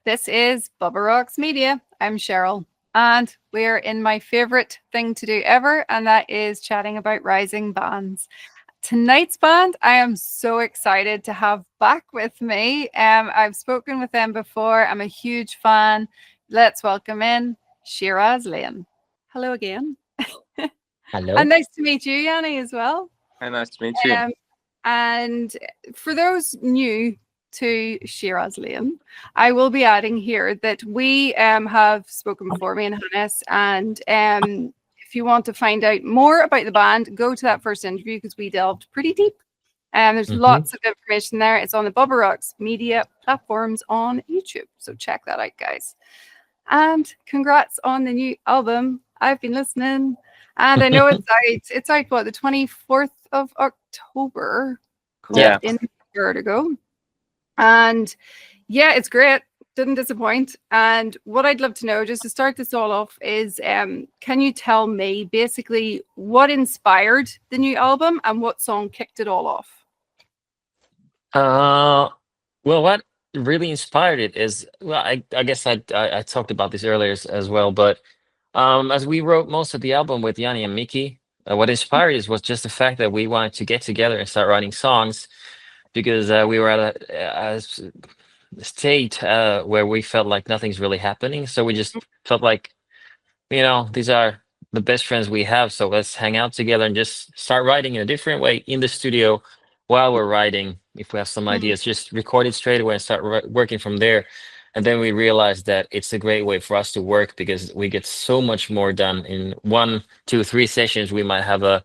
This is Bubba Rocks Media. I'm Cheryl, and we're in my favorite thing to do ever, and that is chatting about rising bands. Tonight's band, I am so excited to have back with me. I've spoken with them before. I'm a huge fan. Let's welcome in Shiraz Lane. Hello again. Hello. And nice to meet you, Jani, as well. Hey, nice to meet you. And for those new to Shiraz Lane, I will be adding here that we have spoken before, me and Hannes, and if you want to find out more about the band, go to that first interview because we delved pretty deep. There's lots of information there. It's on the Bubba Rocks Media platforms on YouTube, so check that out, guys. And congrats on the new album. I've been listening, and I know it's out. It's out what, the 24th of October, called In Vertigo. And yeah, it's great. Didn't disappoint. And what I'd love to know, just to start this all off, is can you tell me basically what inspired the new album and what song kicked it all off? Well, what really inspired it is, well, I guess I talked about this earlier as well, but as we wrote most of the album with Jani and Mickey, what inspired us was just the fact that we wanted to get together and start writing songs because we were at a state where we felt like nothing's really happening. So we just felt like, these are the best friends we have. So let's hang out together and just start writing in a different way in the studio while we're writing. If we have some ideas, just record it straight away and start working from there. And then we realized that it's a great way for us to work because we get so much more done in 1, 2, 3 sessions. We might have a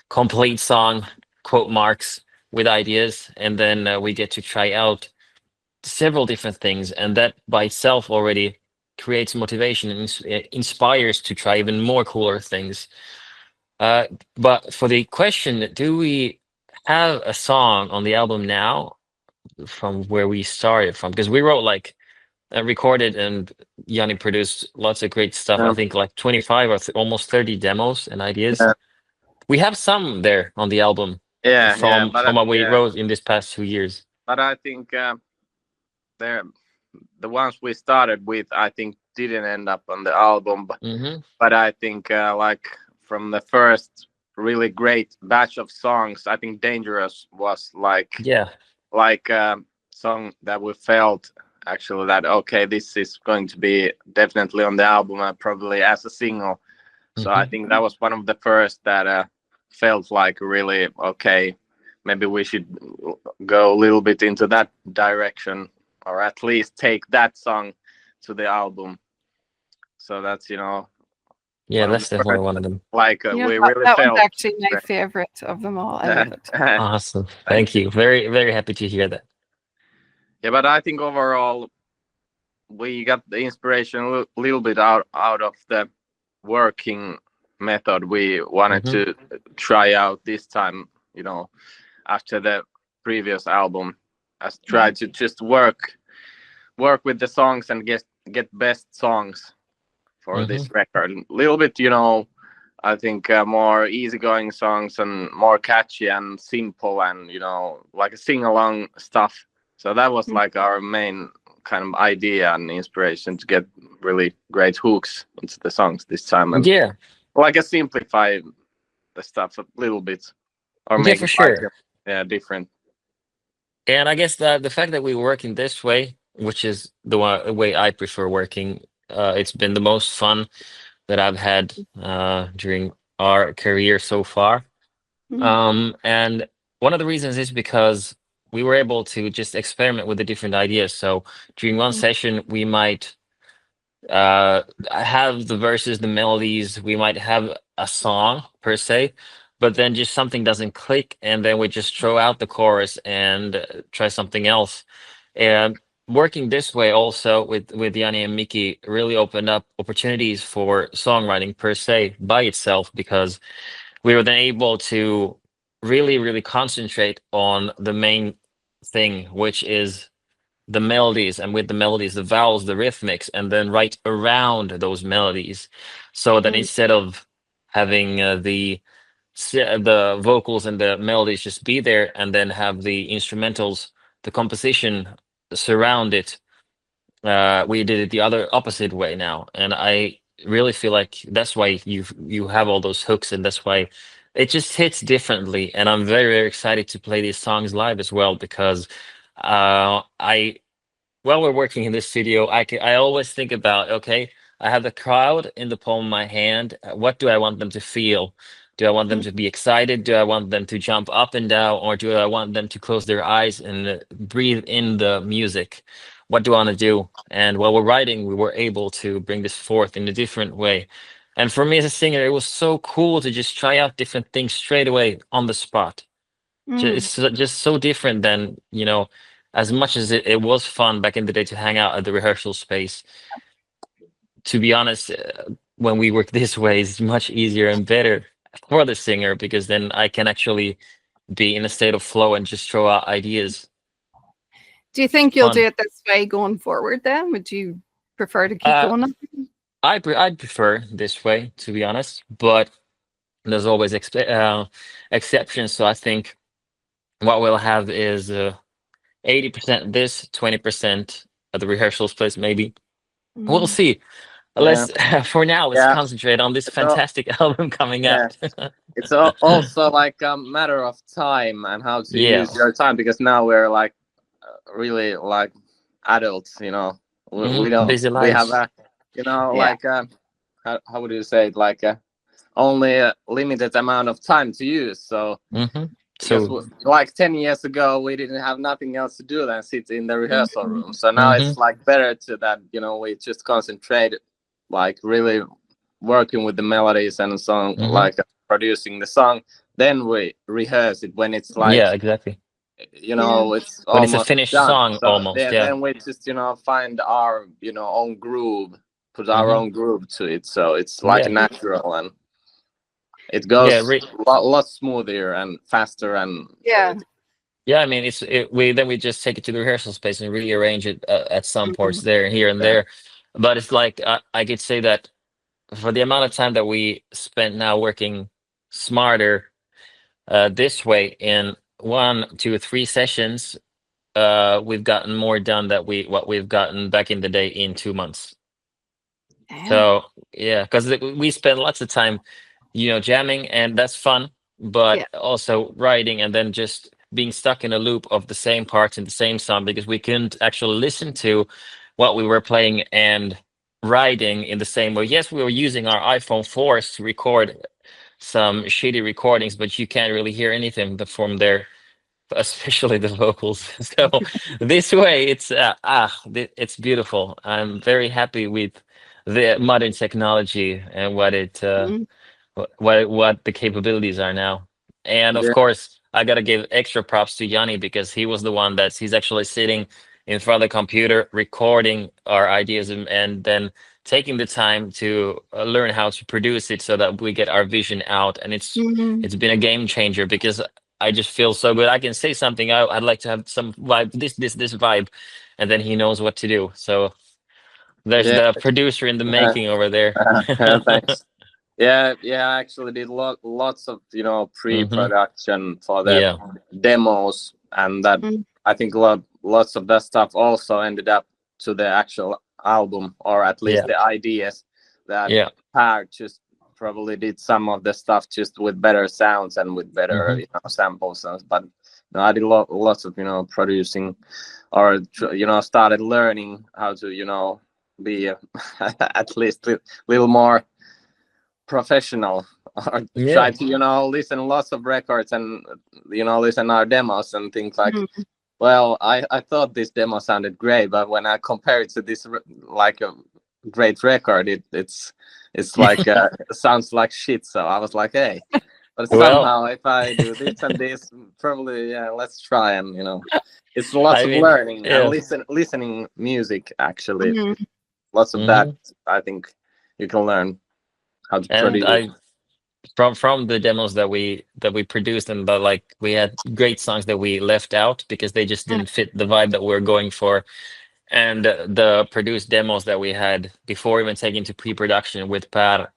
complete song, quote marks, with ideas, and then we get to try out several different things, and that by itself already creates motivation and inspires to try even more cooler things. But for the question, do we have a song on the album now from where we started from? Because we wrote recorded and Jani produced lots of great stuff. I think like 25 or almost 30 demos and ideas. We have some there on the album. From what we wrote in this past 2 years. But I think the ones we started with, I think, didn't end up on the album. But I think like from the first really great batch of songs, I think "Dangerous" was like a song that we felt actually that okay, this is going to be definitely on the album and probably as a single. So I think that was one of the first that felt like really okay, maybe we should go a little bit into that direction or at least take that song to the album. So that's that's definitely one of them. Like we really that felt was actually my favorite of them all. I love it. Awesome, thank you. Very, very happy to hear that. Yeah, but I think overall we got the inspiration a little bit out of the working method we wanted to try out this time, after the previous album. I tried to just work with the songs and get best songs for this record. A little bit, I think more easygoing songs and more catchy and simple and, like a sing-along stuff. So that was like our main kind of idea and inspiration to get really great hooks into the songs this time. And like a simplify the stuff a little bit or make it different. And I guess the fact that we work in this way, which is the way I prefer working, it's been the most fun that I've had during our career so far. And one of the reasons is because we were able to just experiment with the different ideas. So during one session, we might have the verses, the melodies, we might have a song per se, but then just something doesn't click, and then we just throw out the chorus and try something else. And working this way also with Jani and Mickey really opened up opportunities for songwriting per se by itself, because we were then able to really concentrate on the main thing, which is the melodies, and with the melodies, the vowels, the rhythmics, and then write around those melodies. So that instead of having the vocals and the melodies just be there, and then have the instrumentals, the composition surround it, we did it the other opposite way now, and I really feel like that's why you have all those hooks, and that's why it just hits differently. And I'm very, very excited to play these songs live as well, because I while we're working in this studio, I always think about, okay, I have the crowd in the palm of my hand. What do I want them to feel? Do I want them to be excited? Do I want them to jump up and down, or do I want them to close their eyes and breathe in the music? What do I want to do? And while we're writing, we were able to bring this forth in a different way. And for me as a singer, it was so cool to just try out different things straight away on the spot. It's just so different than, as much as it was fun back in the day to hang out at the rehearsal space. To be honest, when we work this way, it's much easier and better for the singer, because then I can actually be in a state of flow and just throw out ideas. Do you think you'll Fun. do it this way going forward then? Would you prefer to keep going on? I'd prefer this way, to be honest, but there's always exceptions. So I think what we'll have is 80% this, 20% at the rehearsals place, maybe. We'll see. Let's for now, let's concentrate on this fantastic album coming out. It's also like a matter of time and how to use your time, because now we're like really like adults, we don't Busy we have lives. like how would you say it, like only a limited amount of time to use. So So like 10 years ago, we didn't have nothing else to do than sit in the rehearsal room. So now it's like better to that, we just concentrate, like really working with the melodies and song, like producing the song. Then we rehearse it when it's like, exactly. It's When it's a almost finished done. song, So almost. then we just, find our, own groove, put our own groove to it. So it's like natural, and it goes a lot smoother and faster, and I mean, we just take it to the rehearsal space and rearrange it at some parts there, here and there. But it's like I could say that for the amount of time that we spent now working smarter this way, in 1, 2, 3 sessions, we've gotten more done than what we've gotten back in the day in 2 months. So because we spend lots of time, jamming, and that's fun, but also writing, and then just being stuck in a loop of the same parts in the same song, because we couldn't actually listen to what we were playing and writing in the same way. Yes, we were using our iPhone 4s to record some shitty recordings, but you can't really hear anything from there, especially the vocals. So this way, it's beautiful. I'm very happy with the modern technology and what it what the capabilities are now. And of course, I gotta give extra props to Jani, because he was the one he's actually sitting in front of the computer recording our ideas, and then taking the time to learn how to produce it so that we get our vision out. And it's been a game changer, because I just feel so good. I can say something, I'd like to have some vibe, this vibe, and then he knows what to do. So there's the producer in the making over there. Thanks. I actually did lots of pre-production for the demos, and that I think lots of that stuff also ended up to the actual album, or at least the ideas that Per just probably did some of the stuff just with better sounds and with better samples. But I did lots of producing, or started learning how to be at least a little more professional, or try to listen lots of records, and listen our demos and think like, well, I thought this demo sounded great, but when I compare it to this like a great record, it's like it sounds like shit. So I was like, hey, but somehow if I do this and this, probably let's try. And it's lots of learning and listening music, actually. Lots of that I think you can learn how to produce. From the demos that we produced, and we had great songs that we left out because they just didn't fit the vibe that we're going for. And the produced demos that we had before even taking to pre-production with Per,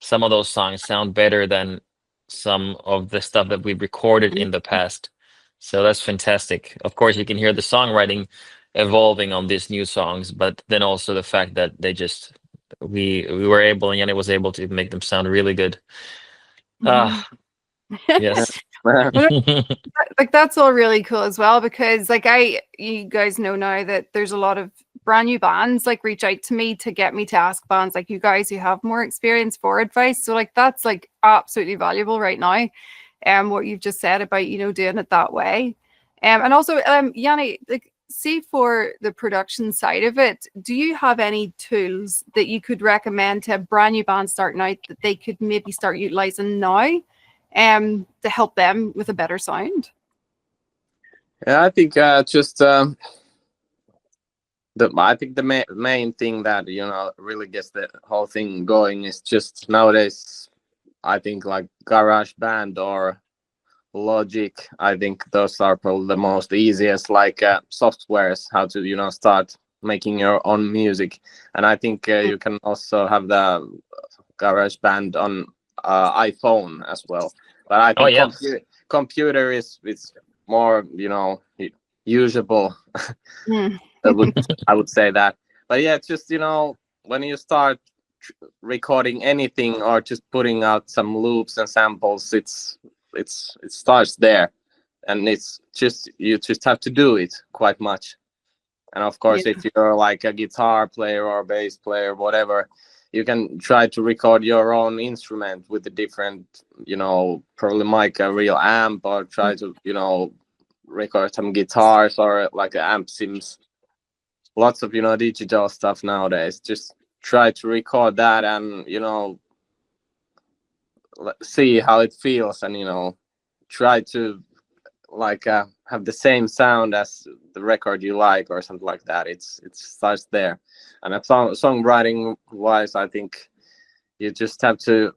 some of those songs sound better than some of the stuff that we've recorded in the past. So that's fantastic. Of course, you can hear the songwriting evolving on these new songs, but then also the fact that they just we were able, and Jani was able to make them sound really good. Ah, yes. Well, like that's all really cool as well, because like you guys know now that there's a lot of brand new bands like reach out to me to get me to ask bands like you guys who have more experience for advice. So like that's like absolutely valuable right now. What you've just said about, you know, doing it that way. And also Jani, like see for the production side of it, do you have any tools that you could recommend to a brand new band starting out that they could maybe start utilizing now to help them with a better sound? Yeah, I think just I think the main thing that, you know, really gets the whole thing going is just nowadays, I think like GarageBand or Logic. I think those are probably the most easiest like softwares how to, you know, start making your own music. And I think you can also have the GarageBand on iPhone as well. But I think computer is it's more, you know, usable. I would say that. But yeah, it's just, you know, when you start recording anything or just putting out some loops and samples, it starts there, and it's just you just have to do it quite much. And of course, if you're like a guitar player or bass player, whatever, you can try to record your own instrument with a different, you know, probably mic, a real amp, or try to, you know, record some guitars or like amp sims. Lots of, you know, digital stuff nowadays. Just try to record that and, you know, see how it feels, and, you know, try to like have the same sound as the record you like or something like that. It starts there. And at songwriting wise, I think you just have to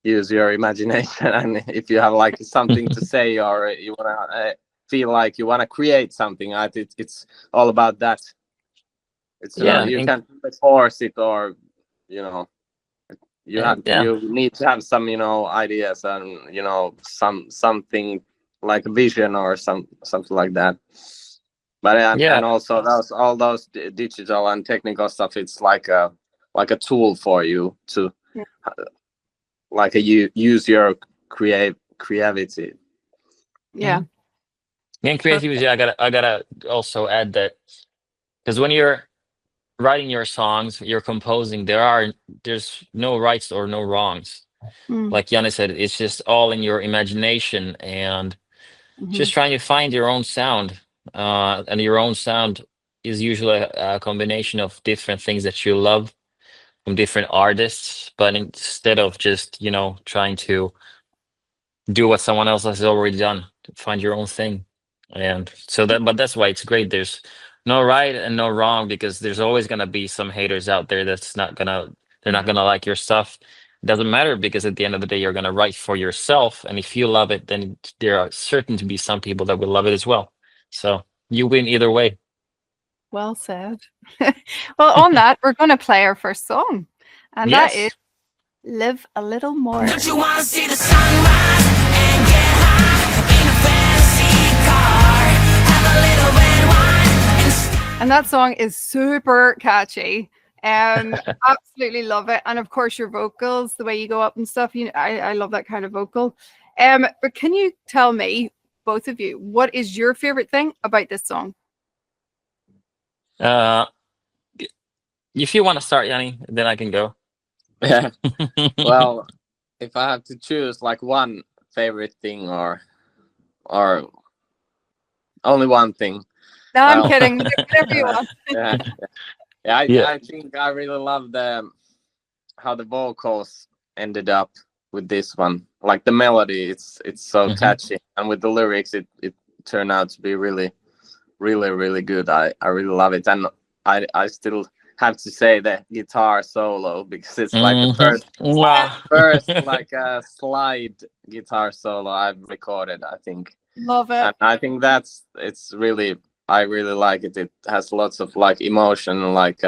use your imagination, and if you have like something to say or you want to feel like you want to create something, I think it's all about that. It's, you know, you can't force it, or, you know, you need to have some, you know, ideas and, you know, something like a vision or something like that. But and also all those digital and technical stuff, it's like a tool for you to like use your creativity. Yeah. And creativity, I gotta also add that, because when you're writing your songs, you're composing, there's no rights or no wrongs. Like Jani said, it's just all in your imagination, and just trying to find your own sound. And your own sound is usually a combination of different things that you love from different artists, but instead of just, you know, trying to do what someone else has already done, find your own thing. And so but that's why it's great. There's no right and no wrong, because there's always gonna be some haters out there they're not gonna like your stuff. It doesn't matter, because at the end of the day, you're gonna write for yourself, and if you love it, then there are certain to be some people that will love it as well. So you win either way. Well said. Well, on that, we're going to play our first song, and that is Live a Little More. Don't you wanna see the sunrise and get high in a fancy car? Have a little red wine. And that song is super catchy. Absolutely love it. And of course, your vocals, the way you go up and stuff, you know, I love that kind of vocal. But can you tell me, both of you, what is your favorite thing about this song? If you want to start, Jani, then I can go. Yeah. Well, if I have to choose like one favorite thing or only one thing. No, I'm kidding. Whatever you want. I think I really love how the vocals ended up with this one. Like the melody, it's so catchy, and with the lyrics, it turned out to be really, really, really good. I really love it, and I still have to say the guitar solo, because it's like the first like a slide guitar solo I've recorded, I think. Love it. And I think I really like it. It has lots of like emotion, like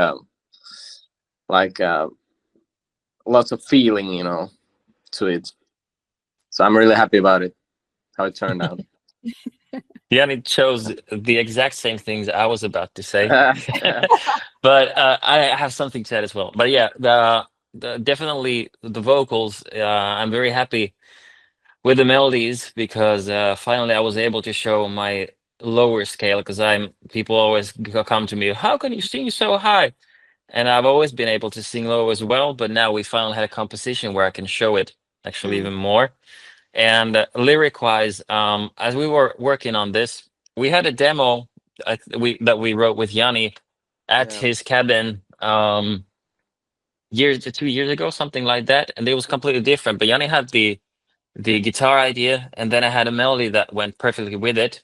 lots of feeling, you know, to it. So I'm really happy about it, how it turned out. Jani chose the exact same things I was about to say. But I have something to add as well. But yeah, definitely the vocals. I'm very happy with the melodies because finally I was able to show my lower scale because people always come to me, how can you sing so high? And I've always been able to sing low as well, but now we finally had a composition where I can show it actually even more. And lyric wise, as we were working on this, we had a demo that we wrote with Jani at Yeah. his cabin 2 years ago, something like that, and it was completely different. But Jani had the guitar idea, and then I had a melody that went perfectly with it.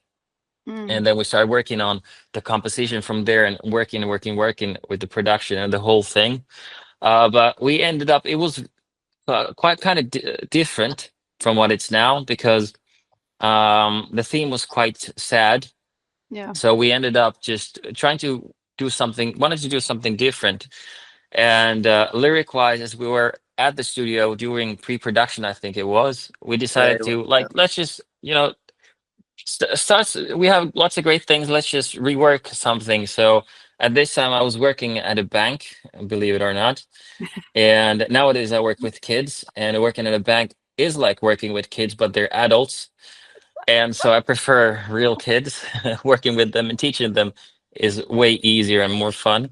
And then we started working on the composition from there and working with the production and the whole thing. But we ended up, it was quite kind of different from what it's now because the theme was quite sad. Yeah. So we ended up just trying to wanted to do something different. And lyric wise, as we were at the studio during pre-production, I think it was, we decided Yeah, to let's just, we have lots of great things. Let's just rework something. So at this time I was working at a bank, believe it or not. And nowadays I work with kids, and working at a bank is like working with kids, but they're adults. And so I prefer real kids. Working with them and teaching them is way easier and more fun.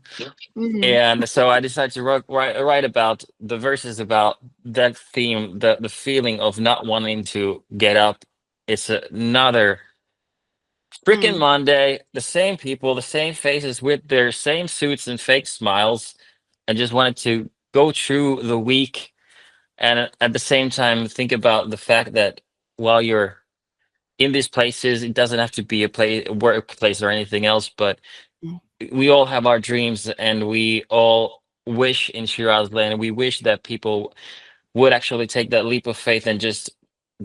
And so I decided to write about the verses about that theme, the feeling of not wanting to get up. It's another freaking Monday, the same people, the same faces with their same suits and fake smiles, and just wanted to go through the week and at the same time think about the fact that while you're in these places, it doesn't have to be a workplace or anything else, but we all have our dreams and we all wish in Shiraz Lane. We wish that people would actually take that leap of faith and just,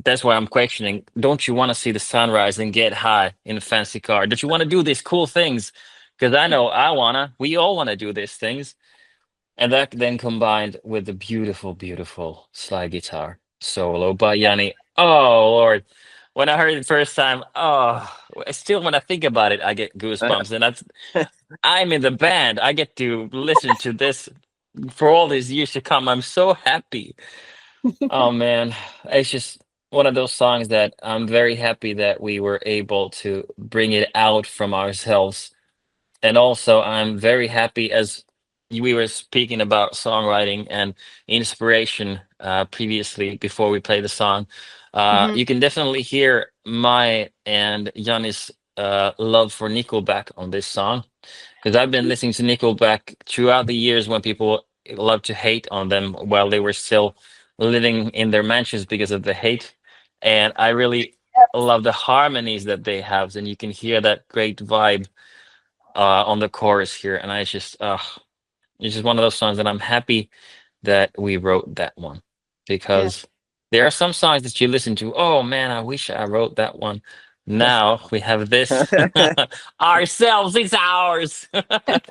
that's why I'm questioning. Don't you want to see the sunrise and get high in a fancy car? Don't you want to do these cool things? Because I know we all want to do these things. And that then combined with the beautiful, beautiful slide guitar solo by Jani. Oh, Lord. When I heard it the first time, still when I think about it, I get goosebumps. And I'm in the band. I get to listen to this for all these years to come. I'm so happy. Oh, man. It's just one of those songs that I'm very happy that we were able to bring it out from ourselves. And also, I'm very happy, as we were speaking about songwriting and inspiration previously before we play the song. You can definitely hear my and Jani's love for Nickelback on this song, because I've been listening to Nickelback throughout the years when people love to hate on them while they were still living in their mansions because of the hate. And I really love the harmonies that they have, and you can hear that great vibe on the chorus here. And it's just one of those songs that I'm happy that we wrote that one, because there are some songs that you listen to, oh man, I wish I wrote that one. Now we have this ourselves. It's ours. It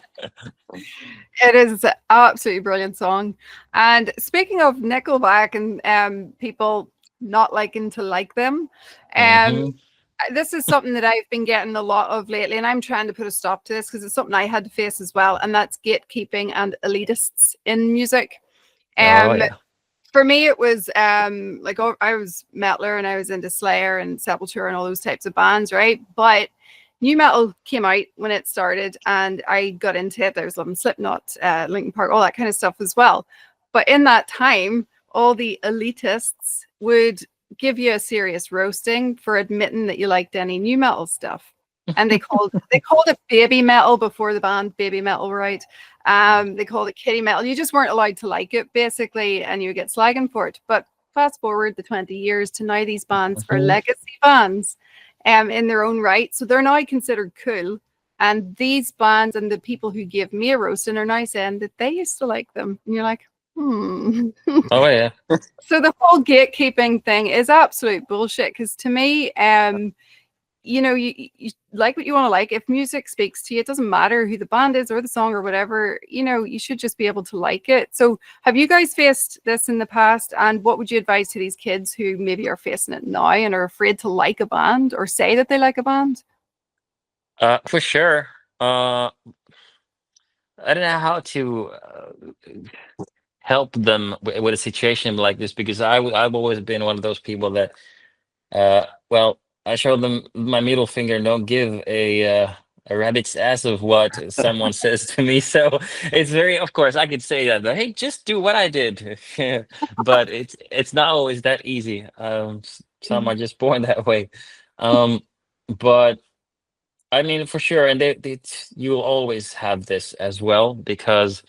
is an absolutely brilliant song. And speaking of Nickelback and people not liking to like them, this is something that I've been getting a lot of lately, and I'm trying to put a stop to this because it's something I had to face as well, and that's gatekeeping and elitists in music. For me, it was I was metaler and I was into Slayer and Sepultura and all those types of bands, right? But new metal came out when it started, and I got into it. I was loving Slipknot, Linkin Park, all that kind of stuff as well. But in that time, all the elitists would give you a serious roasting for admitting that you liked any new metal stuff. And they called it baby metal before the band Baby Metal, right? They called it kiddie metal. You just weren't allowed to like it, basically, and you get slagging for it. But fast forward the 20 years to now, these bands are legacy bands in their own right. So they're now considered cool. And these bands and the people who give me a roasting are now saying that they used to like them. And you're like, Oh yeah. So the whole gatekeeping thing is absolute bullshit, because to me, you know, you like what you want to like. If music speaks to you, it doesn't matter who the band is or the song or whatever, you know, you should just be able to like it. So have you guys faced this in the past? And what would you advise to these kids who maybe are facing it now and are afraid to like a band or say that they like a band? For sure. I don't know how to help them with a situation like this, because I've always been one of those people that, well, I show them my middle finger, don't give a rabbit's ass of what someone says to me. So it's very, of course, I could say that, but hey, just do what I did. But it's not always that easy. Some are just born that way. But I mean, for sure, and you'll always have this as well, because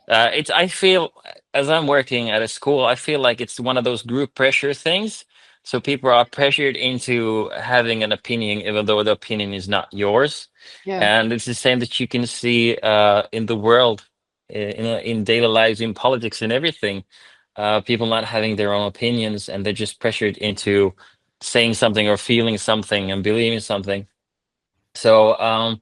it's. I feel, as I'm working at a school, I feel like it's one of those group pressure things. So people are pressured into having an opinion, even though the opinion is not yours. Yeah. And it's the same that you can see in the world, in daily lives, in politics, and everything. People not having their own opinions, and they're just pressured into saying something or feeling something and believing something. So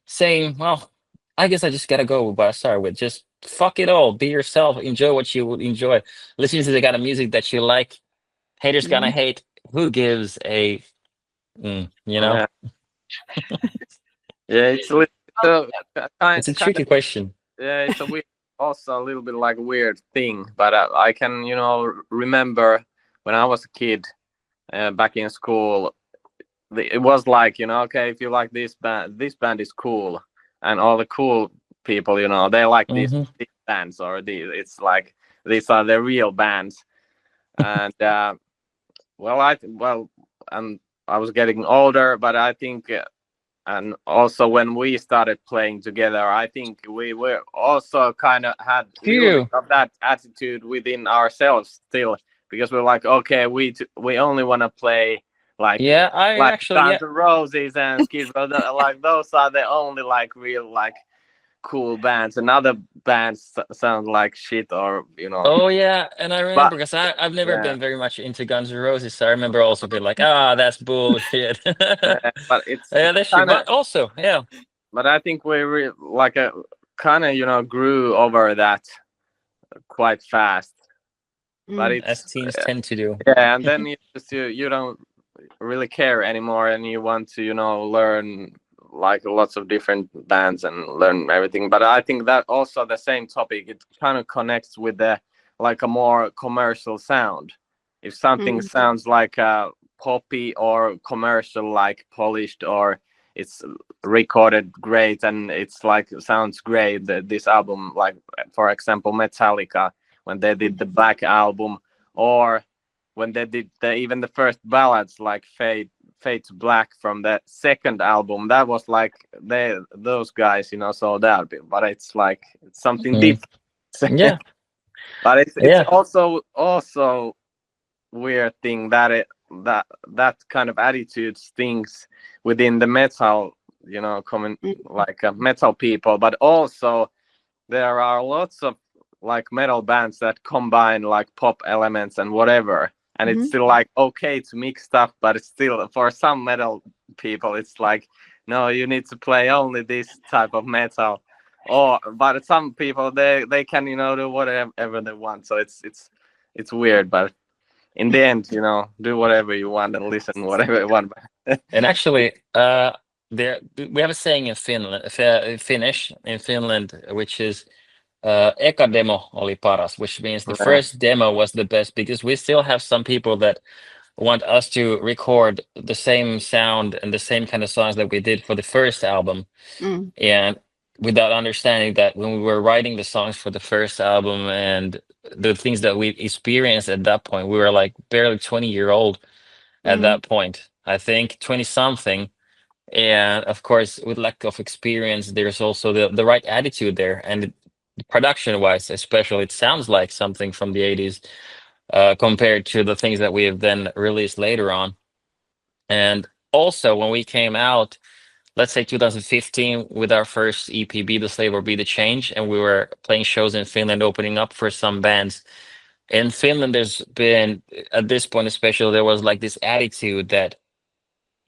saying, well, I guess I just gotta go with what I started with. Just fuck it all. Be yourself. Enjoy what you would enjoy. Listen to the kind of music that you like. Haters gonna hate. Who gives a, you know? Yeah, it's a little, It's a tricky question. yeah, it's a weird, also a little bit like a weird thing. But I can, you know, remember when I was a kid, back in school, it was like, you know, okay, if you like this band is cool, and all the cool people, you know, they like these bands, or it's like these are the real bands. And and I was getting older, but I think, and also when we started playing together, I think we were also kind of had a little bit of that attitude within ourselves still, because we're like, okay, we only want to play like Guns N' Roses and Skid Row, like those are the only like real like cool bands, and other bands sound like shit, or you know. Oh yeah, and I remember, because I've never been very much into Guns N' Roses, so I remember also being like, that's bullshit. But it's that's kinda, but also But I think we like a kind of, you know, grew over that quite fast. But it's, as teens tend to do. Yeah, and then you don't really care anymore, and you want to, you know, learn like lots of different bands and learn everything. But I think that also the same topic, it kind of connects with the like a more commercial sound. If something sounds like poppy or commercial, like polished, or it's recorded great and it's like sounds great, this album, like for example Metallica, when they did the Black Album, or when they did even the first ballads like Fade to Black from the second album, that was like those guys, you know, sold out. But it's like it's something different. Yeah. But it's also weird thing that that kind of attitude stings within the metal, you know, like metal people. But also there are lots of like metal bands that combine like pop elements and whatever, and it's still like okay to mix stuff, but it's still, for some metal people, it's like, no, you need to play only this type of metal. But some people, they can, you know, do whatever they want. So it's weird, but in the end, you know, do whatever you want and listen whatever you want. And actually, we have a saying in Finnish in Finland, which is eka demo oli paras, which means the first demo was the best, because we still have some people that want us to record the same sound and the same kind of songs that we did for the first album, and without understanding that when we were writing the songs for the first album and the things that we experienced at that point, we were like barely 20-year-old at that point, I think 20 something. And of course, with lack of experience, there's also the right attitude there, and production wise especially, it sounds like something from the 80s compared to the things that we have then released later on. And also when we came out, let's say 2015, with our first EP, Be the Slave or Be the Change, and we were playing shows in Finland, opening up for some bands in Finland, there's been, at this point especially, there was like this attitude that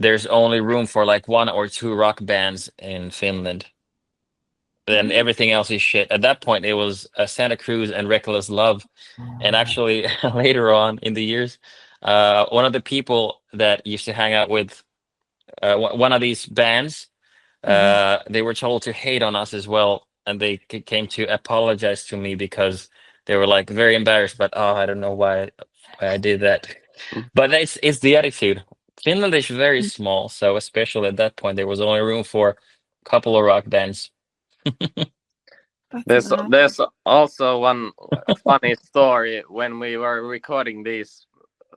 there's only room for like 1 or 2 rock bands in Finland. Then everything else is shit. At that point, it was Santa Cruz and Reckless Love. And actually, later on in the years, one of the people that used to hang out with one of these bands, they were told to hate on us as well, and they came to apologize to me because they were like very embarrassed. But I don't know why I did that. But it's the attitude. Finland is very small, so especially at that point, there was only room for a couple of rock bands. There's also one funny story when we were recording these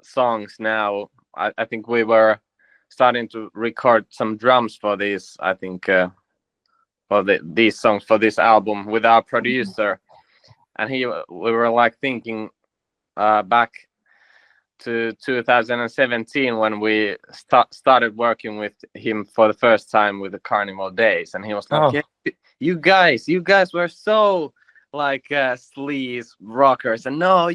songs. Now I think we were starting to record some drums for these. I think for these songs for this album with our producer, and we were like thinking back to 2017 when we started working with him for the first time with the Carnival Days, and he was like, yeah, you guys were so like sleaze rockers, and no,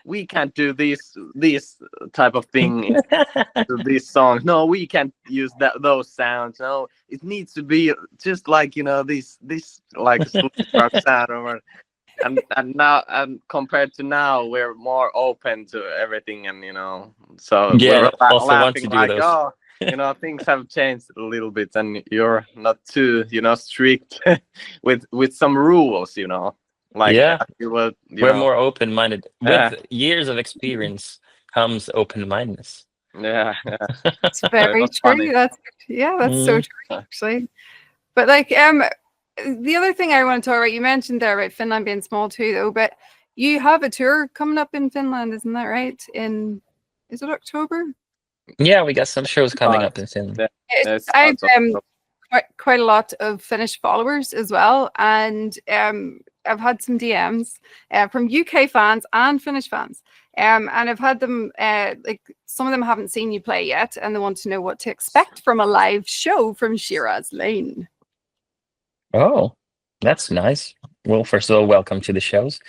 we can't do this type of thing to these songs. No, we can't use those sounds. No, it needs to be just like, you know, this like sleaze rock sound over. And now, and compared to now, we're more open to everything, and you know, so yeah, we're also want laughing to do like, those. oh, you know, things have changed a little bit, and you're not too, you know, strict with some rules, you know, like Yeah, we're more open-minded. With years of experience comes open-mindedness. Yeah. It's very true. Funny. That's so true, actually. But like the other thing I want to talk about, you mentioned there about Finland being small too, though, but you have a tour coming up in Finland, isn't that right? Is it October? Yeah, we got some shows coming up in Finland. I've quite a lot of Finnish followers as well, and I've had some DMs from UK fans and Finnish fans, and I've had them like some of them haven't seen you play yet, and they want to know what to expect from a live show from Shiraz Lane. Oh, that's nice. Well, first of all, welcome to the shows.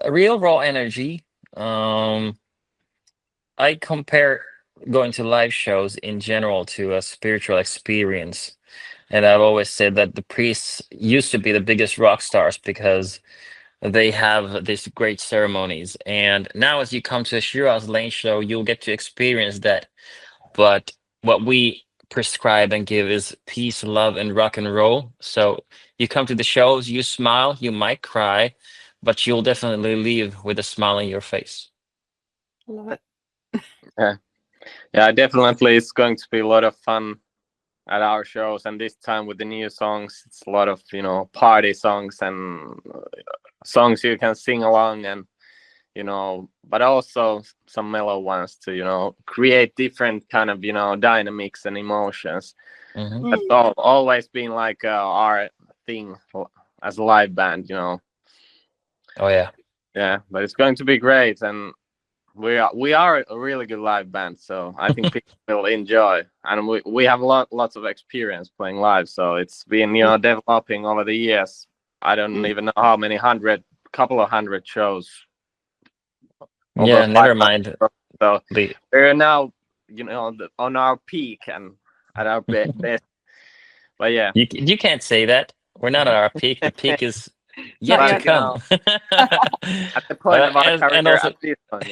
Real raw energy. I compare going to live shows in general to a spiritual experience. And I've always said that the priests used to be the biggest rock stars because they have these great ceremonies. And now as you come to a Shiraz Lane show, you'll get to experience that. But what we prescribe and give is peace, love, and rock and roll. So you come to the shows, you smile, you might cry, but you'll definitely leave with a smile on your face. Love it. Yeah, definitely. It's going to be a lot of fun at our shows, and this time with the new songs, it's a lot of, you know, party songs and songs you can sing along, and you know, but also some mellow ones to, you know, create different kind of, you know, dynamics and emotions. That's always been like our thing as a live band, you know. Oh yeah, but it's going to be great, and we are a really good live band, so I think people will enjoy, and we have lots of experience playing live, so it's been, you know, developing over the years. I don't even know how many couple of hundred shows. Yeah, never mind. So we're now, you know, on our peak and at our best. But yeah, you can't say that. We're not at our peak. The peak is yet to come. At the point of our career, and also, at this one,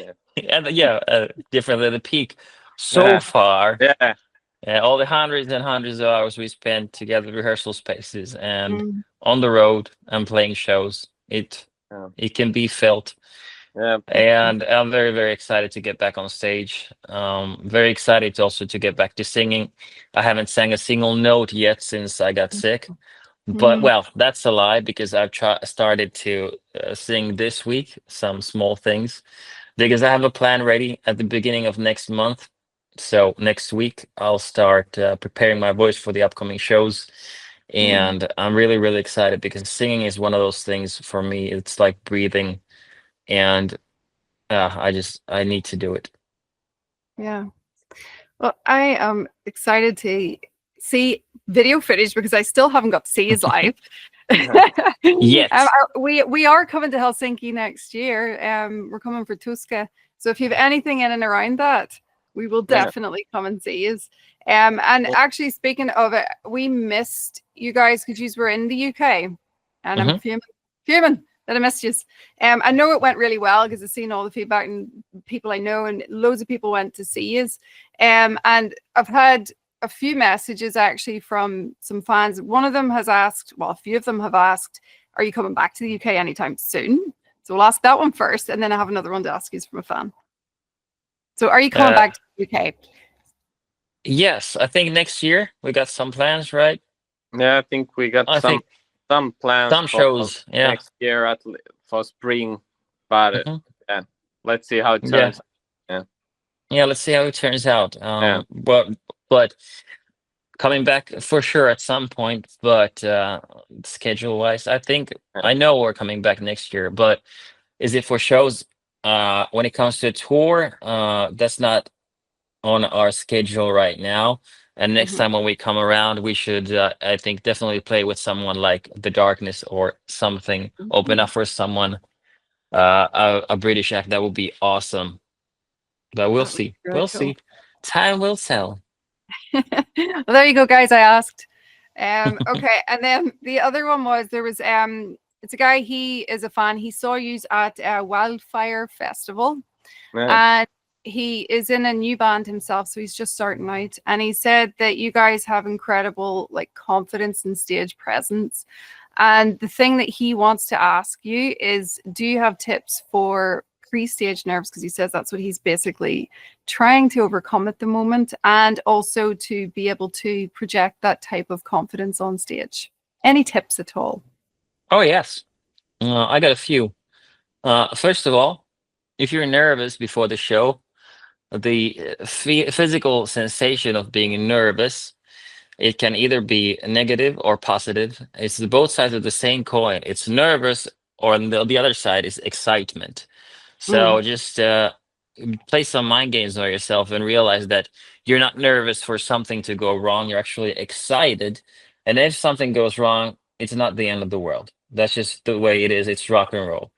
different than the peak so far. Yeah. All the hundreds and hundreds of hours we spent together, rehearsal spaces and on the road and playing shows. It can be felt. Yeah. And I'm very, very excited to get back on stage. Very excited also to get back to singing. I haven't sang a single note yet since I got sick. But well, that's a lie, because I've started to sing this week, some small things, because I have a plan ready at the beginning of next month. So next week I'll start preparing my voice for the upcoming shows. And I'm really, really excited because singing is one of those things for me. It's like breathing. And I need to do it. Yeah. Well, I am excited to see video footage because I still haven't got to see his live. Yes. We are coming to Helsinki next year. We're coming for Tuska. So if you have anything in and around that, We will Yeah. definitely come and see you. And actually, speaking of it, we missed you guys because you were in the UK, and I'm fuming that I missed you. I know it went really well because I've seen all the feedback and people I know, and loads of people went to see you. And I've had a few messages actually from some fans. One of them has asked, well, a few of them have asked, are you coming back to the UK anytime soon? So we'll ask that one first, and then I have another one to ask you from a fan. So are you coming back to the UK? Yes, I think next year we got some plans, right? Yeah, I think we got some plans some shows. Yeah, next year for spring, but yeah, let's see how it turns. Yeah, let's see how it turns out. But coming back for sure at some point. But schedule wise, I think I know we're coming back next year. But is it for shows? When it comes to a tour, that's not on our schedule right now. And next time when we come around, we should, I think, definitely play with someone like The Darkness or something. Open up for someone, a British act. That would be awesome. But we'll see. We'll see. Time will tell. Well, there you go, guys. I asked. Okay, and then the other one was there was it's a guy. He is a fan. He saw you at a Wildfire Festival, and he is in a new band himself, so he's just starting out. And he said that you guys have incredible like confidence and stage presence. And the thing that he wants to ask you is, do you have tips for pre-stage nerves? Because he says that's what he's basically trying to overcome at the moment, and also to be able to project that type of confidence on stage. Any tips at all? Oh, yes. I got a few. First of all, if you're nervous before the show, the physical sensation of being nervous, it can either be negative or positive. It's both sides of the same coin. It's nervous, or on the other side is excitement. So just play some mind games on yourself and realize that you're not nervous for something to go wrong. You're actually excited. And if something goes wrong, it's not the end of the world. That's just the way it is. It's rock and roll.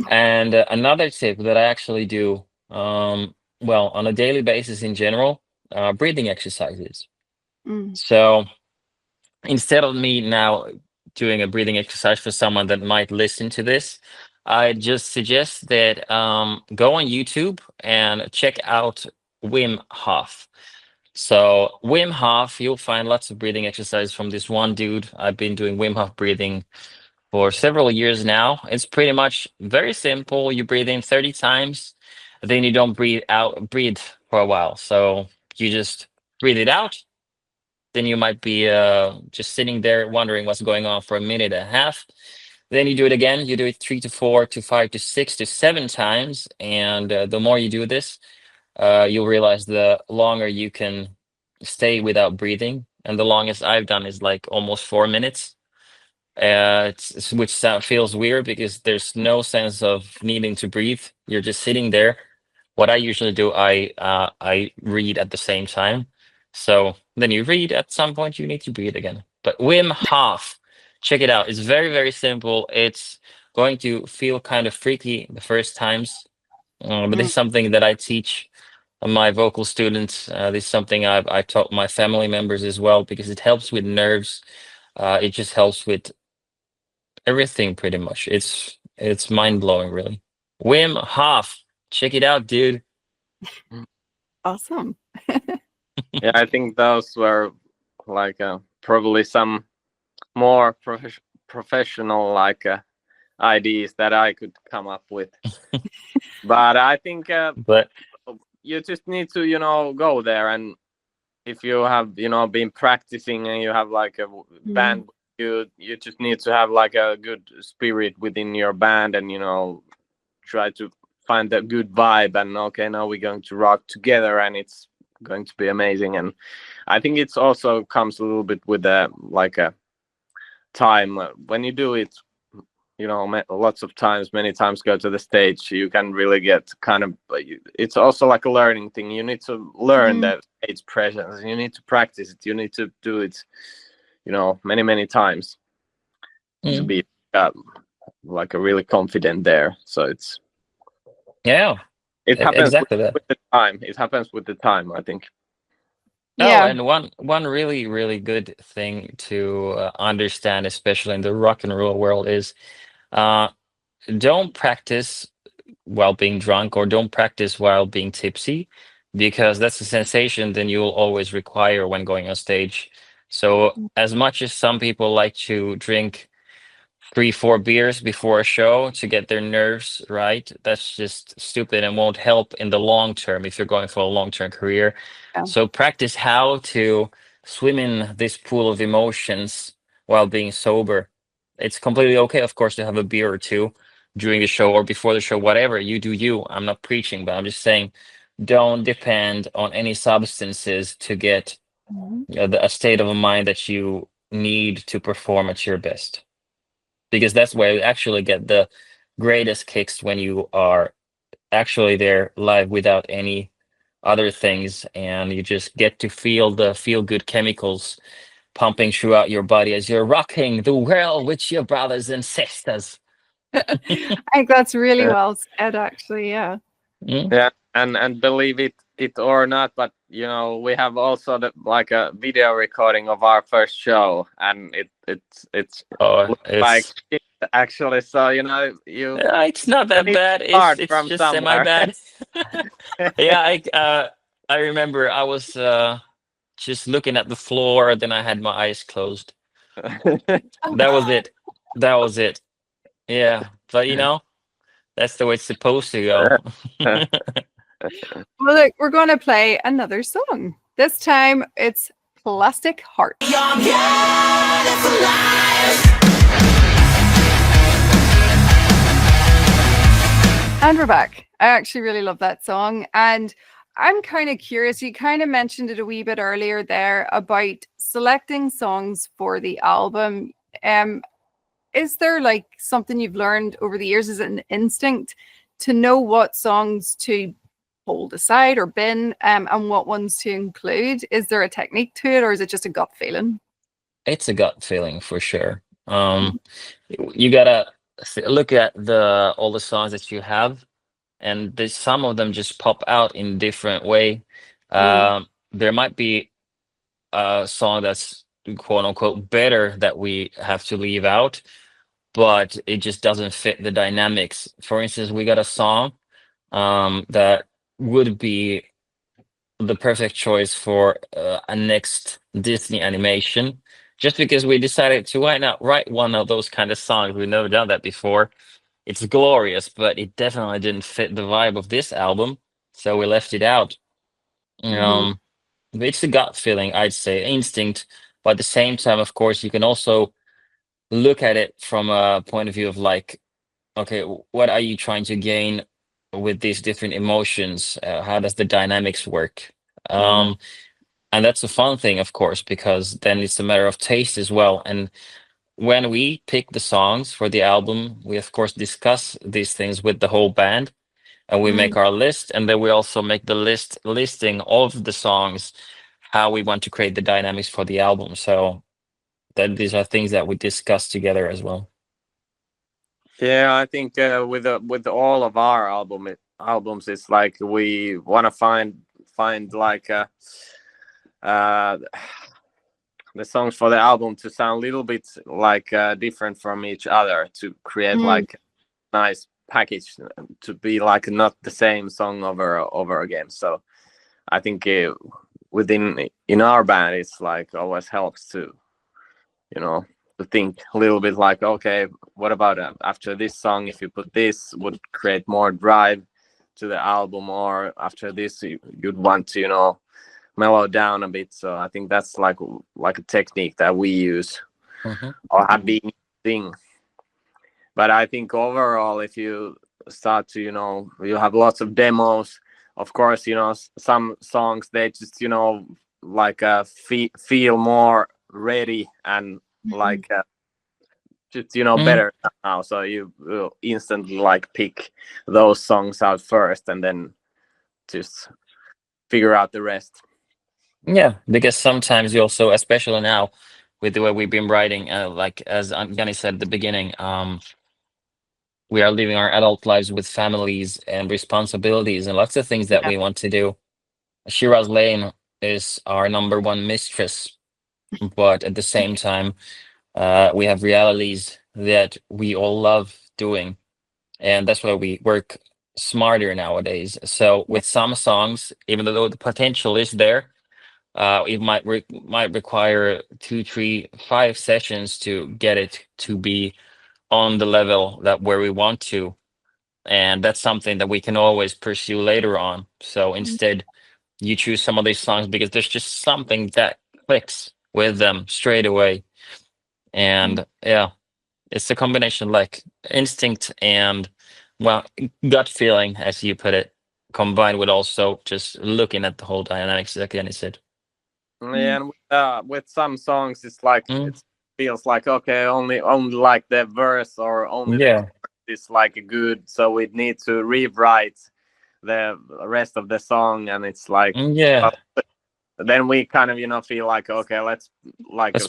And another tip that I actually do, well, on a daily basis in general, breathing exercises. So instead of me now doing a breathing exercise for someone that might listen to this, I just suggest that go on YouTube and check out Wim Hof. So Wim Hof, you'll find lots of breathing exercises from this one dude. I've been doing Wim Hof breathing for several years now. It's pretty much very simple. You breathe in 30 times, then you don't breathe for a while. So you just breathe it out. Then you might be just sitting there wondering what's going on for a minute and a half. Then you do it again. You do it 3 to 4 to 5 to 6 to 7 times. And the more you do this, you'll realize the longer you can stay without breathing. And the longest I've done is like almost 4 minutes, which feels weird because there's no sense of needing to breathe. You're just sitting there. What I usually do, I read at the same time. So then you read, at some point you need to breathe again. But Wim Hof, check it out. It's very, very simple. It's going to feel kind of freaky the first times. But this is something that I teach my vocal students. This is something I taught my family members as well, because it helps with nerves. It just helps with everything pretty much. It's mind-blowing, really. Wim Hof, check it out, dude. Awesome. Yeah, I think those were like probably some more professional like ideas that I could come up with. But I think but you just need to go there, and if you have been practicing and you have like a band, you just need to have like a good spirit within your band, and try to find a good vibe, and okay, now we're going to rock together and it's going to be amazing. And I think it's also comes a little bit with like a time when you do it, lots of times, many times go to the stage, you can really get kind of, it's also like a learning thing. You need to learn that stage presence. You need to practice it. You need to do it, many times to be like a really confident there. So it's yeah, it happens exactly that. with the time. It happens with the time, I think. Oh, Yeah. and one really good thing to understand, especially in the rock and roll world, is uh, don't practice while being drunk or don't practice while being tipsy, because that's the sensation then you'll always require when going on stage. So as much as some people like to drink 3, 4 beers before a show to get their nerves right, that's just stupid and won't help in the long term if you're going for a long-term career. Yeah. So practice how to swim in this pool of emotions while being sober. It's completely okay, of course, to have a beer or two during the show or before the show, whatever. You do you. I'm not preaching, but I'm just saying don't depend on any substances to get Mhm. a state of mind that you need to perform at your best, because that's where you actually get the greatest kicks, when you are actually there live without any other things, and you just get to feel the feel good chemicals pumping throughout your body as you're rocking the world with your brothers and sisters. I think that's really Yeah. well said, actually. Yeah. Mm? Yeah, and believe it or not, but you know, we have also like a video recording of our first show, and it's Oh, looks like it's shit, actually. So you know, it's not you that need to bad. start It's from just semi somewhere. bad. Yeah, I remember I was just looking at the floor, then I had my eyes closed. That was it. That was it. Yeah, but that's the way it's supposed to go. Well, look, we're going to play another song. This time it's Plastic Heart. You're beautiful lies. And we're back. I actually really love that song. And I'm kind of curious. You kind of mentioned it a wee bit earlier there about selecting songs for the album. Is there like something you've learned over the years? Is it an instinct to know what songs to hold aside or bin, and what ones to include? Is there a technique to it, or is it just a gut feeling? It's a gut feeling for sure. You gotta look at all the songs that you have, and there's some of them just pop out in different way. There might be a song that's quote unquote better that we have to leave out, but it just doesn't fit the dynamics. For instance, we got a song that would be the perfect choice for a next Disney animation, just because we decided to why not write one of those kind of songs. We've never done that before. It's glorious, but it definitely didn't fit the vibe of this album, so we left it out. Mhm. But it's a gut feeling, I'd say, instinct. But at the same time, of course, you can also look at it from a point of view of like, okay, what are you trying to gain with these different emotions? How does the dynamics work? Um, and that's a fun thing, of course, because then it's a matter of taste as well. And when we pick the songs for the album, we of course discuss these things with the whole band, and we make our list, and then we also make the listing of the songs, how we want to create the dynamics for the album. So that these are things that we discuss together as well. Yeah, I think with all of our albums, it's like we want to find like uh, the songs for the album to sound a little bit like different from each other, to create like nice package, to be like not the same song over again. So I think in our band, it's like always helps to to think a little bit like, okay, what about after this song, if you put this, would create more drive to the album, or after this you'd want to mellow down a bit. So I think that's like a technique that we use or have been using. But I think overall, if you start to you have lots of demos, of course, some songs, they just like feel more ready and like just better now, so you will instantly like pick those songs out first and then just figure out the rest. Yeah, because sometimes you also, especially now with the way we've been writing, like as Jani said at the beginning, we are living our adult lives with families and responsibilities and lots of things that Yeah. we want to do. Shiraz Lane is our number one mistress, but at the same time, we have realities that we all love doing, and that's why we work smarter nowadays. So with some songs, even though the potential is there, it might require 2, 3, 5 sessions to get it to be on the level that where we want to, and that's something that we can always pursue later on. So instead, you choose some of these songs because there's just something that clicks with them straight away, and yeah, it's a combination like instinct and, well, gut feeling, as you put it, combined with also just looking at the whole dynamics, like Jani said. Yeah, and with some songs, it's like Mm. it feels like okay, only like the verse or only the Yeah. chorus is like good, so we need to rewrite the rest of the song, and it's like Yeah. then we kind of feel like okay, let's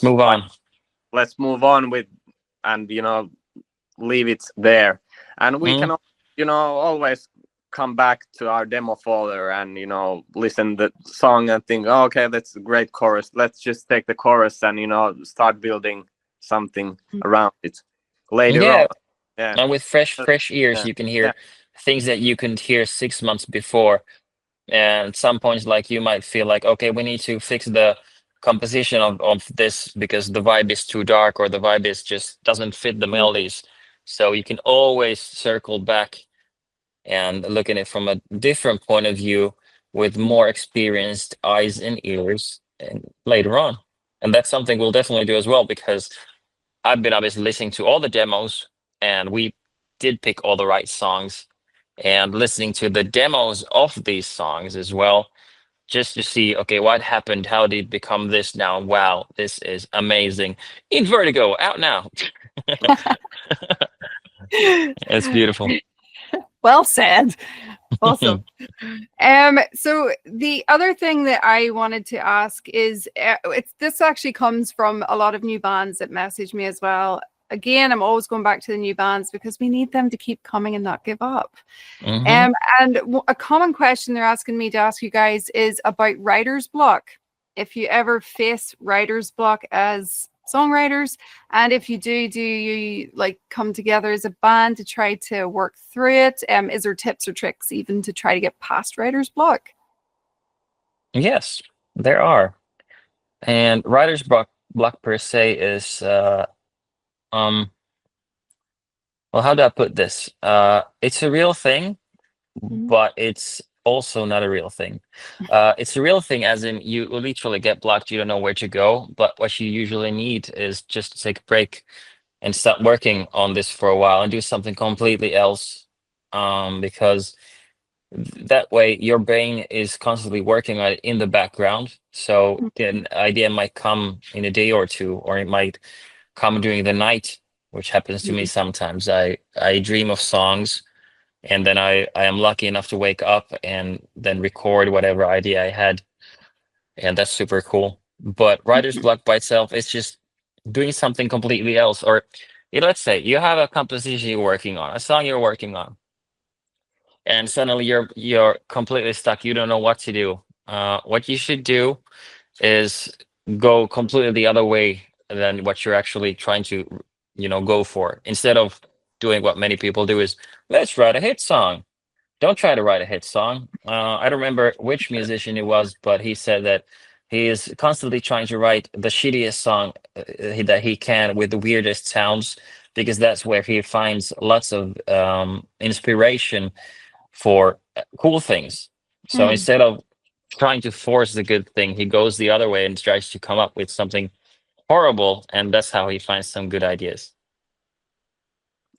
Move on. let's move on with and leave it there, and we can always come back to our demo folder and listen the song and think, oh, okay, that's a great chorus, let's just take the chorus and start building something around it later Yeah. on. Yeah, And with fresh ears, yeah, you can hear things that you couldn't hear 6 months before. And at some points, like, you might feel like, okay, we need to fix the composition of this because the vibe is too dark, or the vibe is just doesn't fit the melodies. So you can always circle back and look at it from a different point of view with more experienced eyes and ears and later on. And that's something we'll definitely do as well, because I've been obviously listening to all the demos, and we did pick all the right songs, and listening to the demos of these songs as well, just to see, okay, what happened? How did it become this now? Wow, this is amazing. In Vertigo, out now. It's beautiful. Well said. Awesome. So the other thing that I wanted to ask is, this actually comes from a lot of new bands that message me as well. Again, I'm always going back to the new bands because we need them to keep coming and not give up. And a common question they're asking me to ask you guys is about writer's block. If you ever face writer's block as songwriters, and if you do you like come together as a band to try to work through it? Is there tips or tricks even to try to get past writer's block? Yes, there are. And writer's block per se is well, how do I put this? It's a real thing, but it's also not a real thing. It's a real thing as in you literally get blocked, you don't know where to go, but what you usually need is just to take a break and start working on this for a while and do something completely else, because that way your brain is constantly working on it in the background. So an idea might come in a day or two, or it might come during the night, which happens to me sometimes. I dream of songs, and then I am lucky enough to wake up and then record whatever idea I had, and that's super cool. But writer's block by itself is just doing something completely else. Or let's say you have a composition you're working on, a song you're working on, and suddenly you're completely stuck. You don't know what to do. What you should do is go completely the other way than what you're actually trying to go for. Instead of doing what many people do, is let's write a hit song. Don't try to write a hit song. I don't remember which musician it was, but he said that he is constantly trying to write the shittiest song that he can with the weirdest sounds, because that's where he finds lots of inspiration for cool things. So instead of trying to force the good thing, he goes the other way and tries to come up with something horrible, and that's how he finds some good ideas.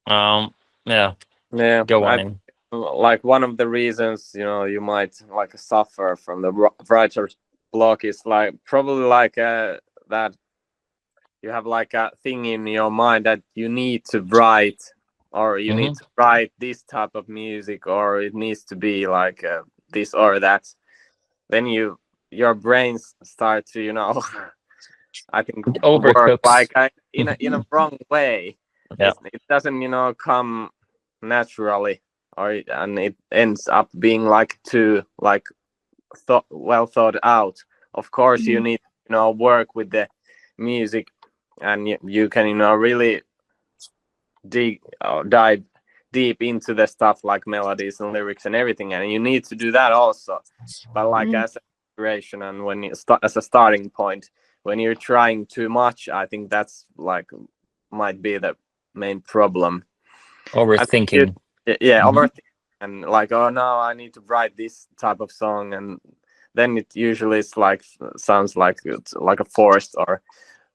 Yeah. Go on. Like one of the reasons you might like suffer from the writer's block is like probably like that you have like a thing in your mind that you need to write, or you need to write this type of music, or it needs to be like this or that. Then your brains start to I think work like in a wrong way. Yeah. It doesn't come naturally, and it ends up being like too like well thought out. Of course, you need work with the music, and you can really dive deep into the stuff like melodies and lyrics and everything, and you need to do that also. But like as an inspiration and when you as a starting point, when you're trying too much, I think that's like might be the main problem. Overthinking. Overthinking, and like, oh no, I need to write this type of song, and then it usually is like sounds like it's like a forced or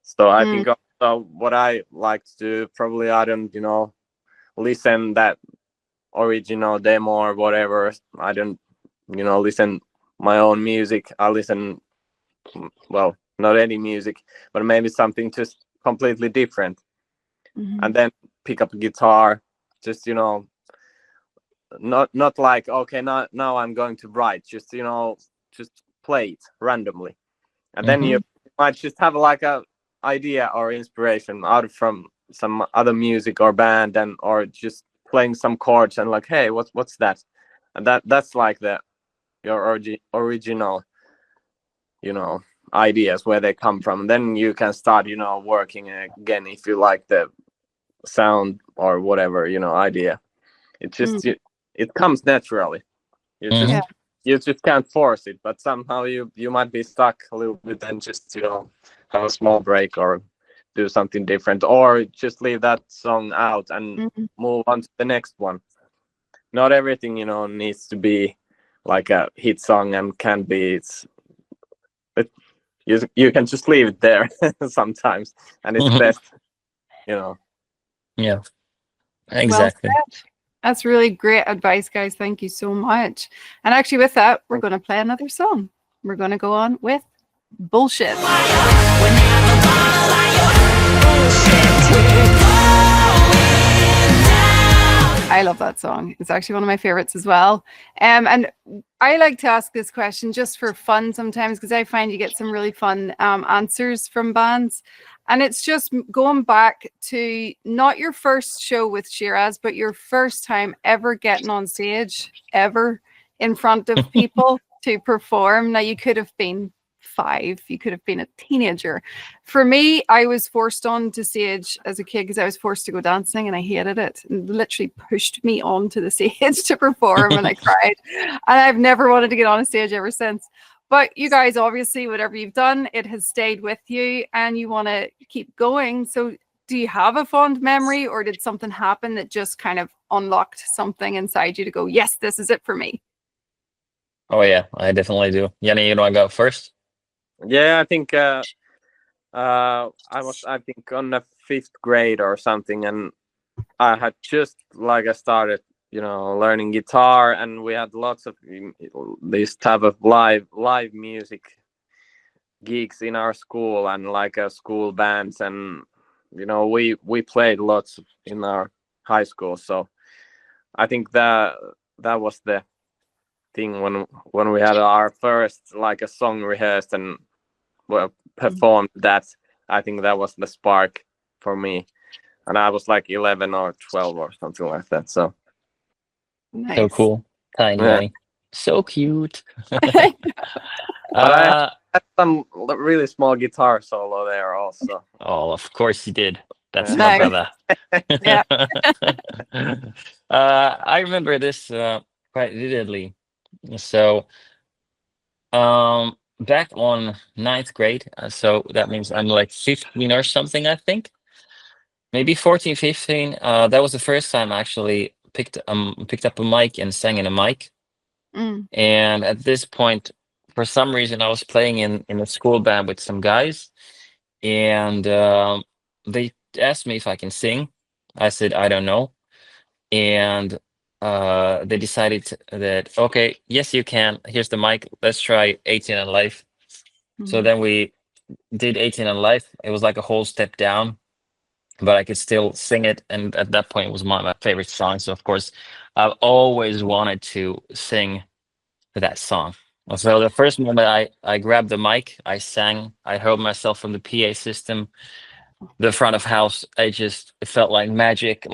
so. I think also what I like to do, probably I don't listen that original demo or whatever. I don't listen my own music. I listen, well, not any music, but maybe something just completely different, and then pick up a guitar, just not like, okay, now I'm going to write, just just play it randomly, and then you might just have like a idea or inspiration out from some other music or band, and or just playing some chords and like, hey, what's that, and that's like your original ideas, where they come from. Then you can start working again if you like the sound or whatever idea. It just it comes naturally. You just can't force it, but somehow you might be stuck a little bit and just have a small break or do something different, or just leave that song out and move on to the next one. Not everything needs to be like a hit song, and can be you can just leave it there sometimes, and it's best. Yeah, exactly. Well said. That's really great advice, guys. Thank you so much. And actually, with that, we're going to play another song. We're going to go on with Bullshit. I love that song. It's actually one of my favorites as well. And I like to ask this question just for fun sometimes, because I find you get some really fun answers from bands. And it's just going back to not your first show with Shiraz, but your first time ever getting on stage, ever in front of people to perform. Now, you could have been 5, you could have been a teenager. For me, I was forced onto stage as a kid because I was forced to go dancing, and I hated it. And literally pushed me onto the stage to perform, and I cried. And I've never wanted to get on a stage ever since. But you guys, obviously, whatever you've done, it has stayed with you, and you want to keep going. So do you have a fond memory, or did something happen that just kind of unlocked something inside you to go, yes, this is it for me? Oh yeah, I definitely do. Jani, you want to go first? Yeah, I think I was on the 5th grade or something, and I had just I started learning guitar, and we had lots of this type of live music gigs in our school, and school bands, and we played lots in our high school. So I think that was the thing when we had our first a song rehearsed and performed that. I think that was the spark for me, and I was 11 or 12 or something like that. So Nice. So cool. Tiny. Yeah. So cute. But I had some really small guitar solo there also. Oh, of course you did. That's Yeah. my Nice. brother. Yeah. I remember this quite vividly. So back on 9th grade, so that means I'm 15 or something, I think. Maybe 14, 15. That was the first time I actually picked up a mic and sang in a mic. And at this point, for some reason, I was playing in a school band with some guys, and they asked me if I can sing. I said I don't know, and they decided that, okay, yes you can. Here's the mic. Let's try 18 and Life. So then we did 18 and Life. It was a whole step down, but I could still sing it, and at that point it was my favorite song. So of course I've always wanted to sing that song. So the first moment I grabbed the mic, I sang, I heard myself from the PA system, the front of house. It felt like magic.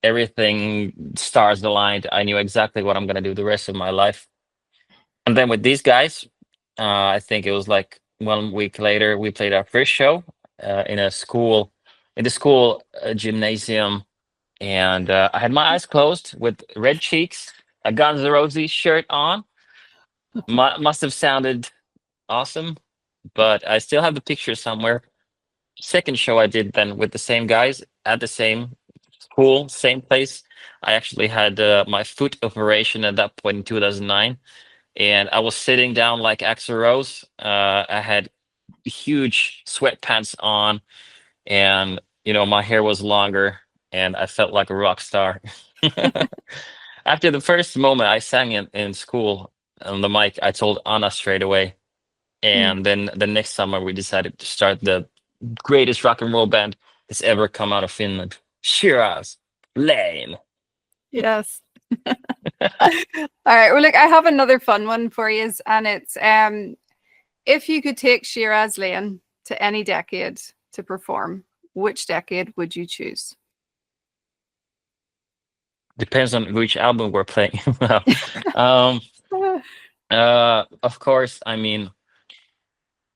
everything stars aligned. I knew exactly what I'm gonna do the rest of my life. And then with these guys, I think it was like 1 week later, we played our first show in a school, in the school gymnasium, and I had my eyes closed with red cheeks, a Guns N' Roses shirt on. Must have sounded awesome, but I still have the picture somewhere. Second show I did then with the same guys at the same school, same place. I actually had my foot operation at that point in 2009, and I was sitting down like Axl Rose. I had huge sweatpants on, and my hair was longer, and I felt like a rock star. After the first moment I sang in school on the mic, I told Anna straight away. And then the next summer, we decided to start the greatest rock and roll band that's ever come out of Finland, Shiraz Lane. Yes. All right. Well, look, I have another fun one for you, and it's if you could take Shiraz Lane to any decade to perform, which decade would you choose? Depends on which album we're playing. um, of course, I mean,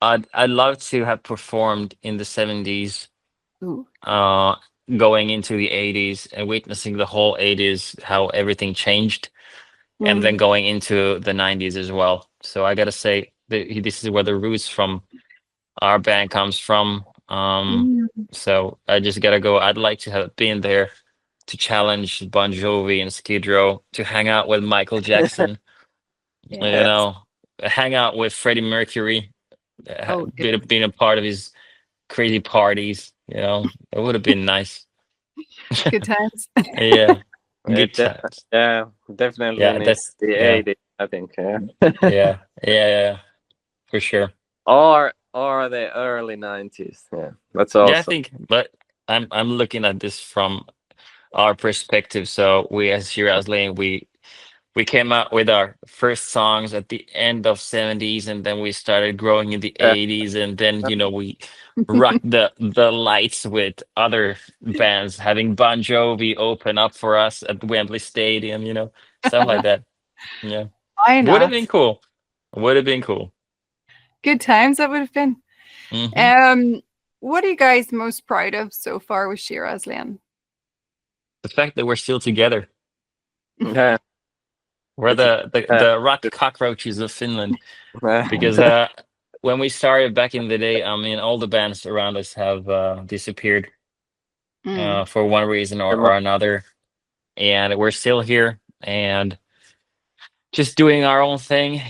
I'd love to have performed in the 70s, Ooh. going into the 80s and witnessing the whole 80s, how everything changed, and then going into the 90s as well. So I gotta say this is where the roots from our band comes from. So I just gotta go. I'd like to have been there to challenge Bon Jovi and Skid Row, to hang out with Michael Jackson, hang out with Freddie Mercury, being a part of his crazy parties. It would have been nice. Good times. Yeah, good times. Yeah, definitely. Yeah, that's the 80s, I think. Yeah, for sure. Or the early 90s. Yeah, that's also. Yeah, I think, but I'm looking at this from our perspective. So we, as Shiraz Lane, we came out with our first songs at the end of 70s, and then we started growing in the 80s, and then we rocked the lights with other bands, having Bon Jovi open up for us at Wembley Stadium, stuff like that. Yeah, Why not? would have been cool. Would have been cool. Good times that would have been. What are you guys most proud of so far with Shiraz Lane? The fact that we're still together. Yeah. We're the rock cockroaches of Finland. Because when we started back in the day, I mean, all the bands around us have disappeared for one reason or another. And we're still here and just doing our own thing,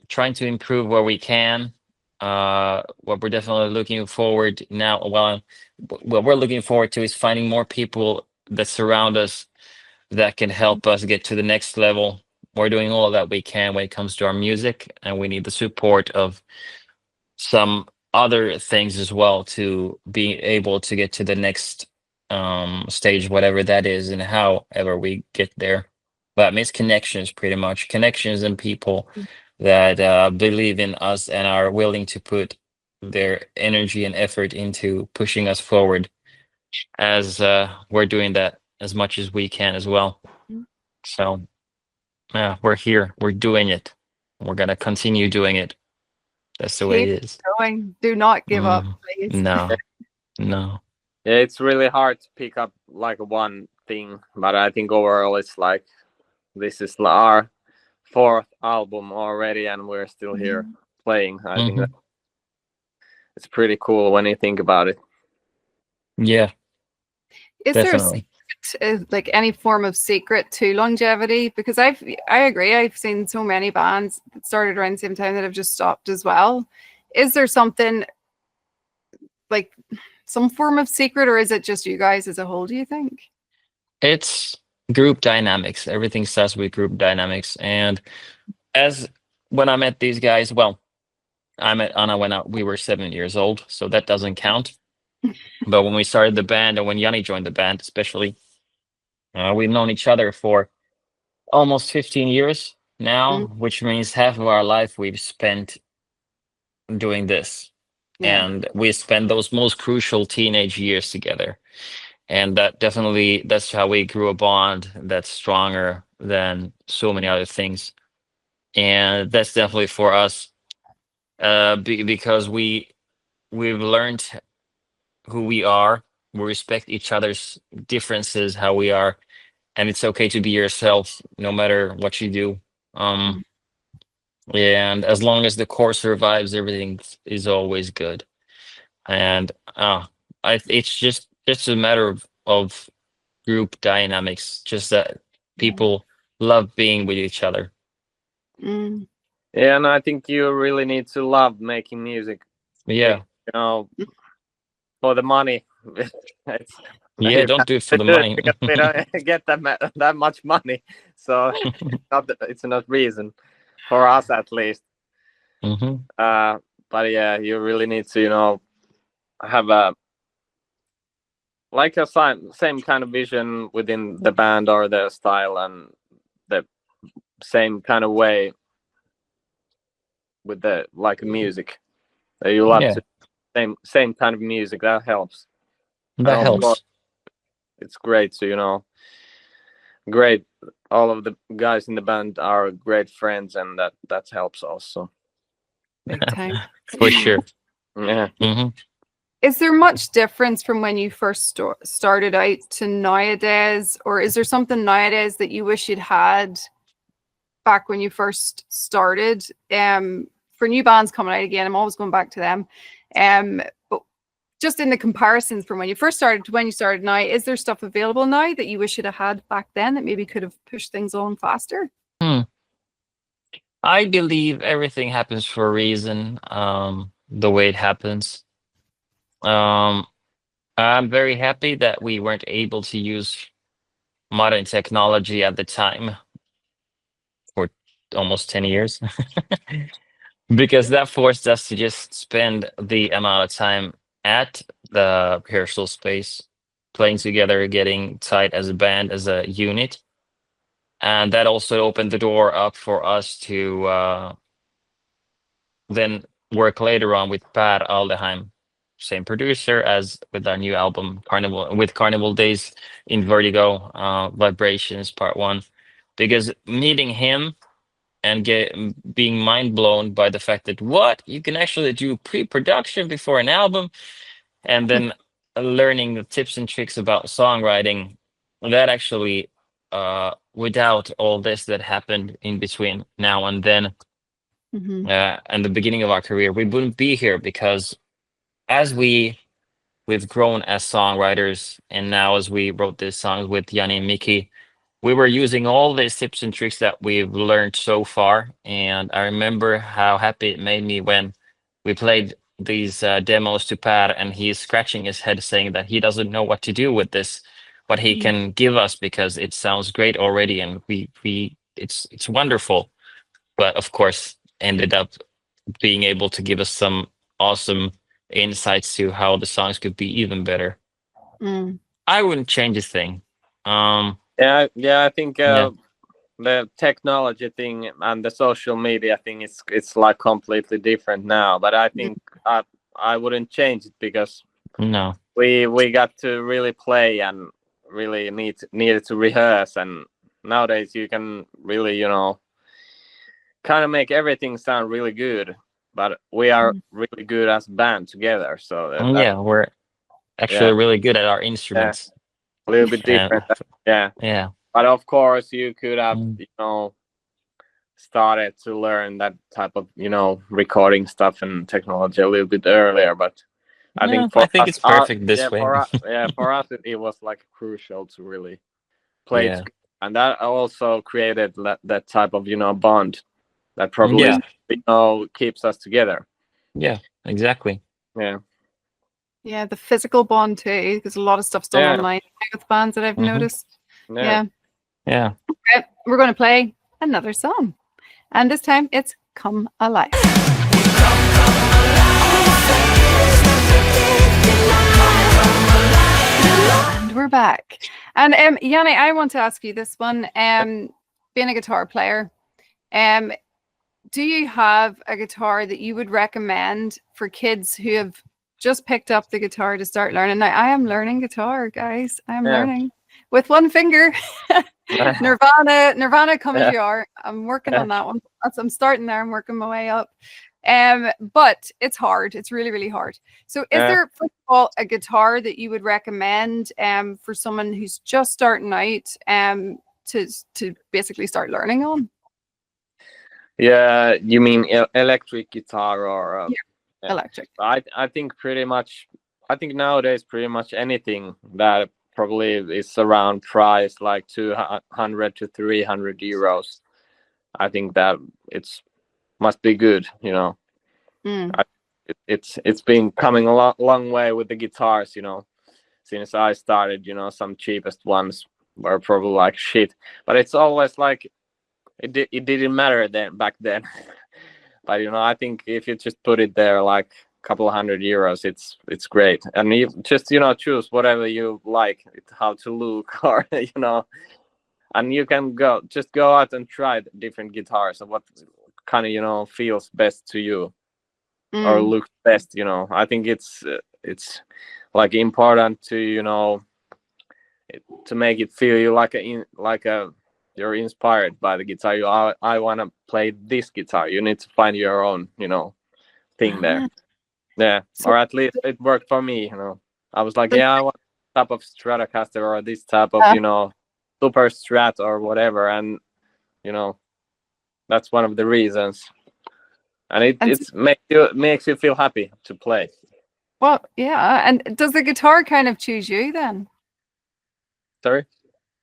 trying to improve where we can. What we're definitely looking forward now, what we're looking forward to is finding more people that surround us that can help us get to the next level. We're doing all that we can when it comes to our music, and we need the support of some other things as well to be able to get to the next stage, whatever that is, and however we get there. That means connections, pretty much. Connections and people that believe in us and are willing to put their energy and effort into pushing us forward, as we're doing that as much as we can as well. So yeah, we're here, we're doing it, we're gonna continue doing it. That's the way it is. Going. Do not give up, please. No. Yeah, it's really hard to pick up like one thing, but I think overall it's like this is our fourth album already, and we're still here playing. I think that it's pretty cool when you think about it. Yeah. Is Definitely. there like any form of secret to longevity? Because I agree, I've seen so many bands that started around the same time that have just stopped as well. Is there something like some form of secret, or is it just you guys as a whole, do you think? It's group dynamics. Everything starts with group dynamics. And when I met these guys, well, I met Anna when we were 7 years old, so that doesn't count. But when we started the band, and when Jani joined the band especially, we've known each other for almost 15 years now, which means half of our life we've spent doing this. And we spent those most crucial teenage years together. and that's how we grew a bond that's stronger than so many other things. And that's definitely for us, because we've learned who we are. We respect each other's differences, how we are, and it's okay to be yourself no matter what you do. Um, and as long as the core survives, everything is always good. And it's just a matter of group dynamics, just that people love being with each other. Mm. Yeah, and I think you really need to love making music. Yeah, You know, for the money. It's, yeah. Don't do it for the money. because we don't get that much money, so it's not reason for us at least. Hmm. But yeah, you really need to, you know, have a like a same kind of vision within the band or the style, and the same kind of way with the like music that you love Yeah, to same kind of music that helps. that And of course, helps. it's great. So, you know, great. All of the guys in the band are great friends, and that helps also. Big time. For sure. Yeah. Hmm. Is there much difference from when you first started out to nowadays, or is there something nowadays that you wish you'd had back when you first started? For new bands coming out again, I'm always going back to them. But just in the comparisons from when you first started to when you started now, is there stuff available now that you wish you'd have had back then that maybe could have pushed things along faster? I believe everything happens for a reason. The way it happens. Um, I'm very happy that we weren't able to use modern technology at the time for almost 10 years, because that forced us to just spend the amount of time at the rehearsal space, playing together, getting tight as a band, as a unit. And that also opened the door up for us to then work later on with Per Aldeheim, same producer as with our new album Carnival Days, In Vertigo, Vibrations Part 1, because meeting him and being mind blown by the fact that what you can actually do pre-production before an album, and then learning the tips and tricks about songwriting, that actually without all this that happened in between now and then, and the beginning of our career, we wouldn't be here, because as we've grown as songwriters, and now as we wrote these songs with Jani and Miki, we were using all these tips and tricks that we've learned so far. And I remember how happy it made me when we played these demos to Per, and he's scratching his head saying that he doesn't know what to do with this, what he can give us, because it sounds great already, and it's wonderful. But of course, ended up being able to give us some awesome insights to how the songs could be even better. I wouldn't change a thing. Yeah, I think Yeah. the technology thing and the social media thing it's like completely different now. But I think I wouldn't change it, because No. we got to really play and really needed to rehearse. And nowadays you can really, you know, kind of make everything sound really good. But we are really good as a band together. So Yeah, we're actually really good at our instruments. a little bit different. Yeah. Yeah. But of course, you could have, Mm. you know, started to learn that type of, you know, recording stuff and technology a little bit earlier. But I No, think for I think us, it's perfect this yeah, way. for us, it was like crucial to really play Yeah. together. And that also created that type of, you know, bond that probably Yeah. you know, keeps us together. Yeah, exactly. Yeah. Yeah, the physical bond too. There's a lot of stuff done Yeah. online with bands that I've noticed. Yeah. Yeah. Okay, we're going to play another song. And this time it's Come Alive. And we're back. And Jani, I want to ask you this one. Being a guitar player, do you have a guitar that you would recommend for kids who have just picked up the guitar to start learning. Now I am learning guitar, guys. I am Yeah. learning with one finger. Nirvana, come as you are. I'm working on that one. I'm starting there. I'm working my way up. But it's hard. It's really, really hard. So, is there, first of all, a guitar that you would recommend for someone who's just starting out to basically start learning on? Yeah, you mean electric guitar or Yeah, electric. I think pretty much. I think nowadays pretty much anything that probably is around price like 200 to 300 euros. I think that must be good, you know. It's been coming a long way with the guitars, you know, since I started. You know, some cheapest ones were probably like shit, but it's always like it didn't matter then back then. But you know, I think if you just put it there like a couple of €100, it's great, and you just, you know, choose whatever you like, how to look, or you know, and you can go out and try different guitars and what kind of, you know, feels best to you or looks best. You know, I think it's like important to, you know, to make it feel you like you're inspired by the guitar. I want to play this guitar. You need to find your own, you know, thing there. Yeah, or at least it worked for me. You know, I was like, yeah, I want this type of Stratocaster or this type of, you know, super Strat or whatever, and you know, that's one of the reasons. And it makes you feel happy to play. Well, yeah. And does the guitar kind of choose you then? Sorry?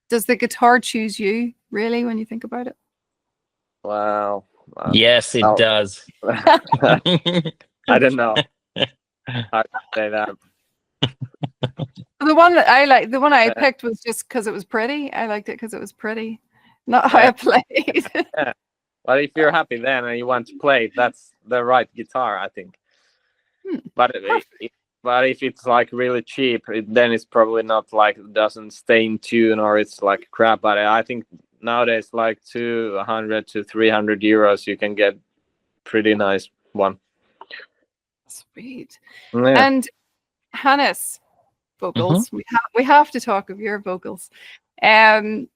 Does the guitar choose you, really, when you think about it? Wow. Yes, it does. I don't know. Hard to say that. The one that I like, the one I picked was just because it was pretty. I liked it because it was pretty, not how I played. Yeah. But if you're happy then and you want to play, that's the right guitar, I think. But if it's like really cheap, then it's probably not, like, doesn't stay in tune, or it's like crap. But I think nowadays, like 200 to 300 euros, you can get pretty nice one. Sweet. Yeah. And Hannes, vocals. We have to talk of your vocals. They're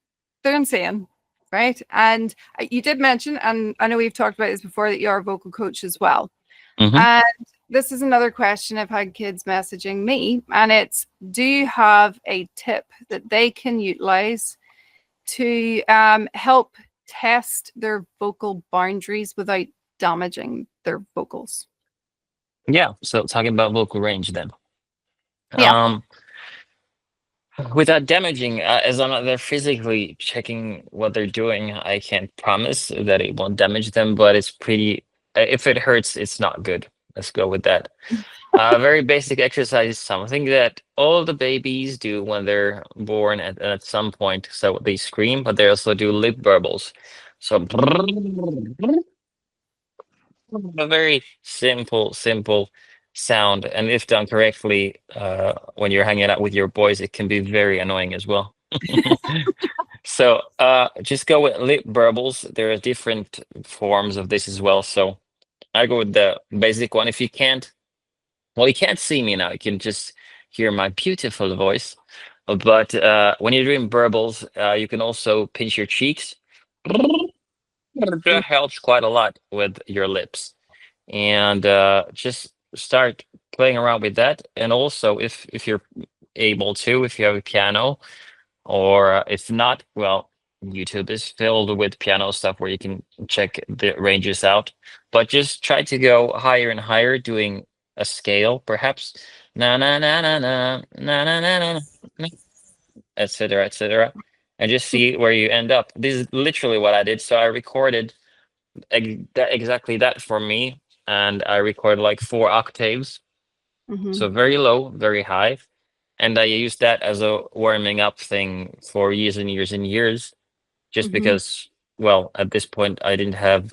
insane, right? And you did mention, and I know we've talked about this before, that you're a vocal coach as well. And this is another question I've had kids messaging me, and it's, do you have a tip that they can utilize to help test their vocal boundaries without damaging their vocals? Yeah, so talking about vocal range then. Yeah. Without damaging, as I'm not there physically checking what they're doing, I can't promise that it won't damage them, but it's pretty, if it hurts, it's not good. Let's go with that. Very basic exercise, something that all the babies do when they're born at some point. So they scream, but they also do lip burbles. So a very simple sound, and if done correctly, when you're hanging out with your boys, it can be very annoying as well. So just go with lip burbles. There are different forms of this as well, so I go with the basic one. If you can't, well, you can't see me now, you can just hear my beautiful voice, but when you're doing burbles, you can also pinch your cheeks. That helps quite a lot with your lips, and just start playing around with that. And also, if you're able to, if you have a piano, or if not, well, YouTube is filled with piano stuff where you can check the ranges out. But just try to go higher and higher, doing a scale, perhaps, na na na na na na na na na, etc., etc., and just see where you end up. This is literally what I did. So I recorded exactly that for me, and I recorded like 4 octaves, so very low, very high, and I used that as a warming up thing for years and years and years, just because, well, at this point I didn't have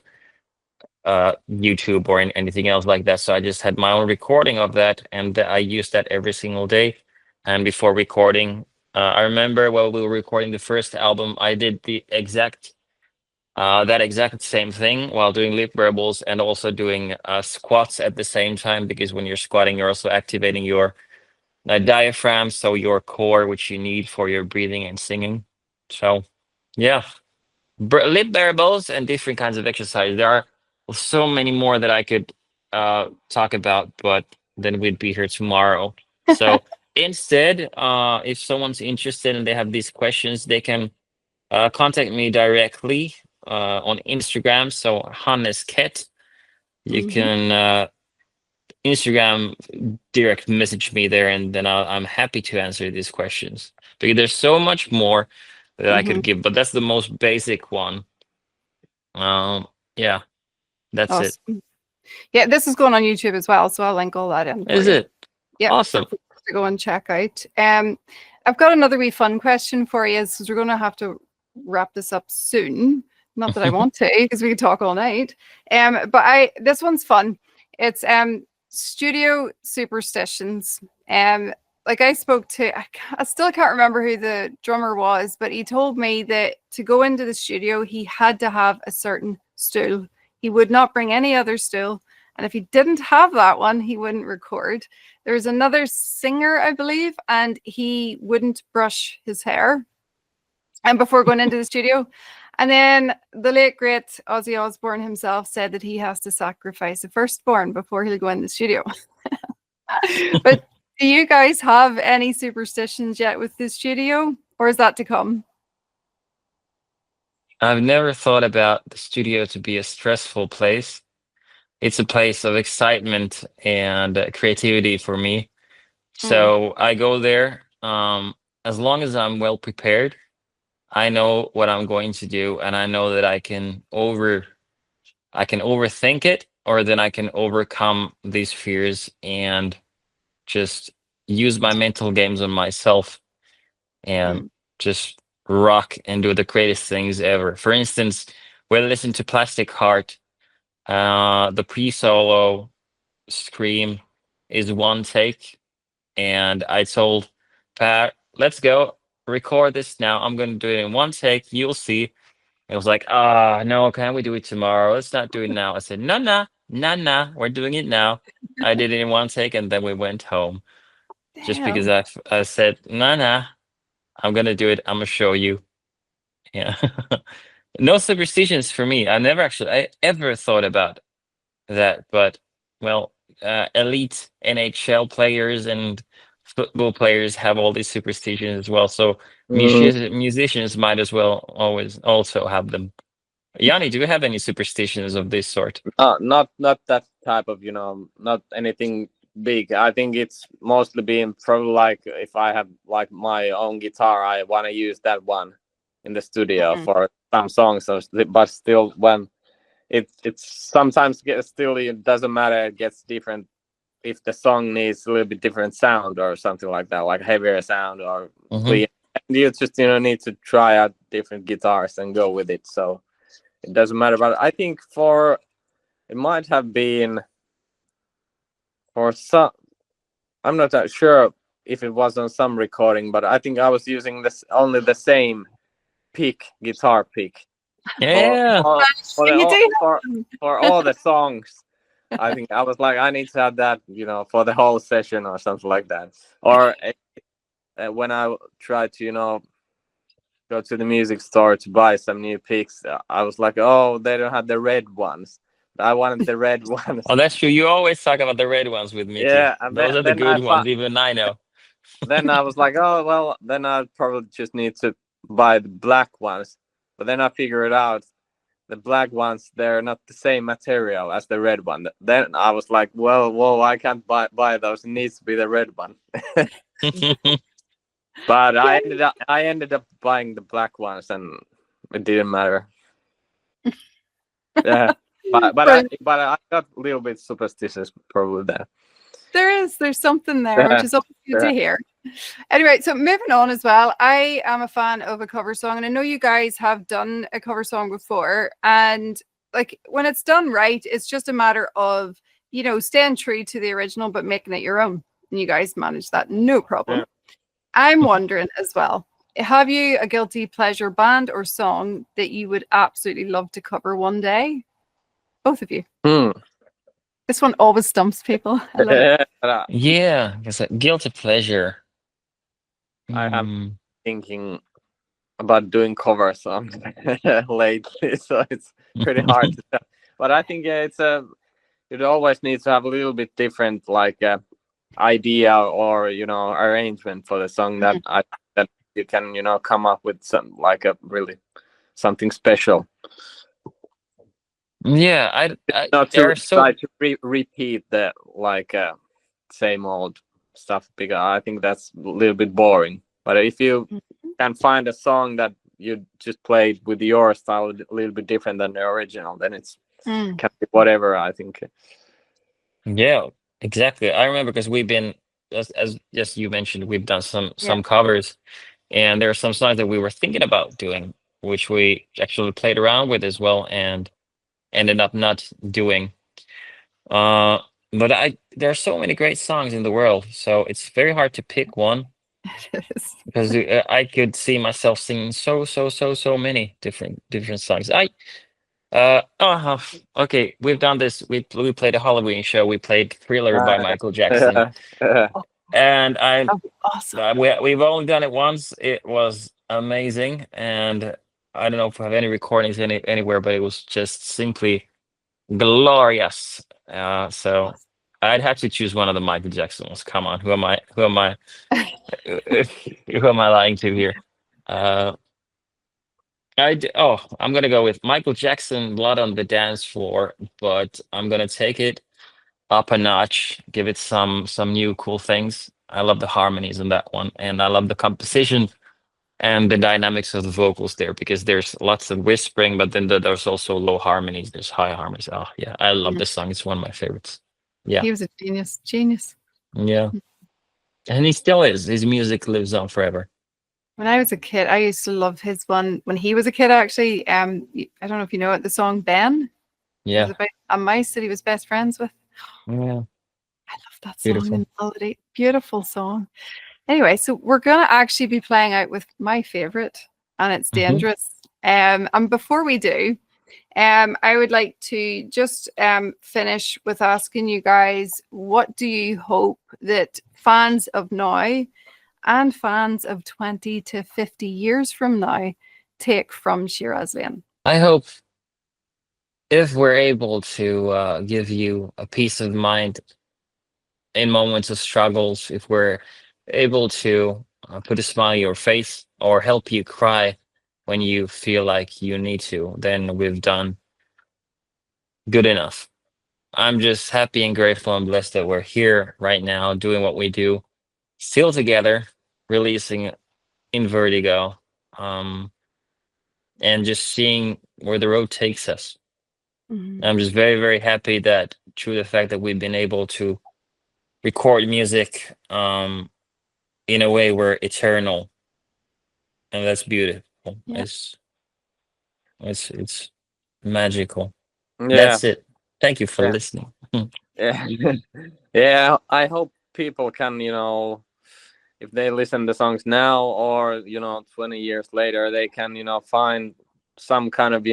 YouTube or anything else like that, so I just had my own recording of that, and I used that every single day. And before recording, I remember while we were recording the first album, I did the exact that exact same thing while doing lip verbals and also doing squats at the same time, because when you're squatting, you're also activating your diaphragm, so your core, which you need for your breathing and singing. So, yeah, lip verbals and different kinds of exercise. There are so many more that I could talk about, but then we'd be here tomorrow. So instead, if someone's interested and they have these questions, they can contact me directly on Instagram. So Hannes Kett, you can Instagram direct message me there, and then I'm happy to answer these questions, because there's so much more that I could give, but that's the most basic one. Yeah, that's it. Awesome. Yeah, this is going on YouTube as well, so I'll link all that in. Is it? Yeah, awesome. To go and check out. I've got another wee fun question for you, because we're going to have to wrap this up soon. Not that I want to, because we could talk all night. But this one's fun. It's studio superstitions. Like I spoke to, I still can't remember who the drummer was, but he told me that to go into the studio, he had to have a certain stool. He would not bring any other stool. And if he didn't have that one, he wouldn't record. There's another singer, I believe, and he wouldn't brush his hair and before going into the studio. And then the late, great Ozzy Osbourne himself said that he has to sacrifice a firstborn before he'll go in the studio. But do you guys have any superstitions yet with the studio, or is that to come? I've never thought about the studio to be a stressful place. It's a place of excitement and creativity for me. So I go there as long as I'm well prepared. I know what I'm going to do, and I know that I can overthink it, or then I can overcome these fears and just use my mental games on myself and just rock and do the greatest things ever. For instance, when I listen to Plastic Heart, the pre-solo scream is one take, and I told Pat, let's go record this now. I'm going to do it in one take. You'll see. It was like, no, can we do it tomorrow? Let's not do it now. I said, no, we're doing it now. I did it in one take, and then we went home. Damn. Just because I said, no, I'm going to do it. I'm going to show you. Yeah. No superstitions for me. I ever thought about that, but well, elite NHL players and football players have all these superstitions as well. So musicians might as well always also have them. Jani, do you have any superstitions of this sort? Not that type of, not anything big. I think it's mostly being probably like if I have like my own guitar, I want to use that one in the studio for some songs. But still, when it's sometimes it doesn't matter. It gets different if the song needs a little bit different sound or something like that, like heavier sound or clean. You just need to try out different guitars and go with it. So it doesn't matter. But I think it might have been for some. I'm not that sure if it was on some recording, but I think I was using only the same guitar pick. Yeah. For all the songs. I think I was like, I need to have that, for the whole session or something like that. Or when I tried to, go to the music store to buy some new picks, I was like, oh, they don't have the red ones. I wanted the red ones. Oh, that's true. You always talk about the red ones with me. Yeah, too. Those are the good ones, even I know. Then I was like, oh, well, then I probably just need to buy the black ones. But then I figured out the black ones, they're not the same material as the red one. Then I was like, whoa, I can't buy those. It needs to be the red one. But I ended up buying the black ones, and it didn't matter. Yeah, but I got a little bit superstitious probably there. There's something there, which is up to hear. Anyway, so moving on as well, I am a fan of a cover song, and I know you guys have done a cover song before, and like when it's done right, it's just a matter of staying true to the original but making it your own, and you guys manage that no problem. I'm wondering as well, have you a guilty pleasure band or song that you would absolutely love to cover one day? Both of you. This one always stumps people. I love it. Yeah, it's a guilty pleasure. I am thinking about doing cover songs lately, so it's pretty hard to tell. But I think it's it always needs to have a little bit different like idea or arrangement for the song that you can come up with some like a really something special. Yeah, Not there to are so try to repeat the like same old stuff because I think that's a little bit boring. But if you can find a song that you just played with your style a little bit different than the original, then it's can be whatever, I think. Yeah, exactly. I remember because we've been as you mentioned, we've done some covers, and there are some songs that we were thinking about doing, which we actually played around with as well, and ended up not doing. But there are so many great songs in the world, so it's very hard to pick one It is. because I could see myself singing so many different songs. Okay, we've done this. We played a Halloween show. We played Thriller by Michael Jackson, and That'd be awesome. we've only done it once. It was amazing, and I don't know if we have any recordings anywhere, but it was just simply glorious. So I'd have to choose one of the Michael Jackson ones. Come on, who am I? Who am I lying to here? I'm gonna go with Michael Jackson, Blood on the Dance Floor, but I'm gonna take it up a notch, give it some new cool things. I love the harmonies in that one, and I love the composition and the dynamics of the vocals there because there's lots of whispering, but then there's also low harmonies, there's high harmonies. Oh yeah, I love this song. It's one of my favorites. Yeah. He was a genius. Yeah. And he still is. His music lives on forever. When I was a kid, I used to love his one. When he was a kid, actually, I don't know if you know it, the song Ben. Yeah. It was about a mouse that he was best friends with. Yeah. I love that Beautiful. song and melody. Beautiful song. Anyway, so we're going to actually be playing out with my favorite, and it's Dangerous. And before we do, I would like to just finish with asking you guys, what do you hope that fans of now and fans of 20 to 50 years from now take from Shiraz Lane? I hope if we're able to give you a peace of mind in moments of struggles, if we're able to put a smile on your face or help you cry when you feel like you need to, then we've done good enough. I'm just happy and grateful and blessed that we're here right now doing what we do, still together, releasing In Vertigo, and just seeing where the road takes us. I'm just very, very happy that through the fact that we've been able to record music in a way we're eternal, and that's beautiful. Yeah. It's magical. Yeah. That's it. Thank you for listening. Yeah. Yeah, I hope people can, if they listen to songs now or 20 years later, they can find some kind of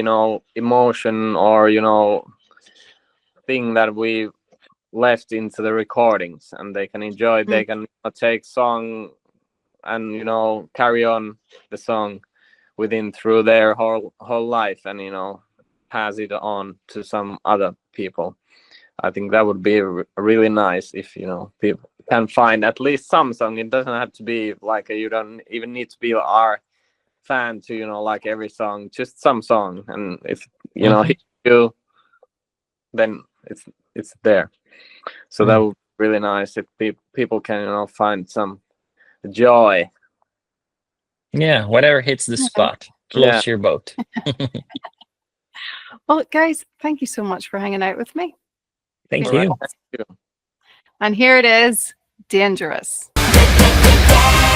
emotion or thing that we left into the recordings, and they can enjoy it. They can take song and carry on the song through their whole life, and pass it on to some other people. I think that would be really nice if people can find at least some song. It doesn't have to be like you don't even need to be our fan to like every song, just some song, and if hit you, then it's there. So that would be really nice if people can find some joy. Yeah, whatever hits the spot, floats your boat. Well, guys, thank you so much for hanging out with me. Thank All right. you. Thank you. And here it is, Dangerous. Yeah.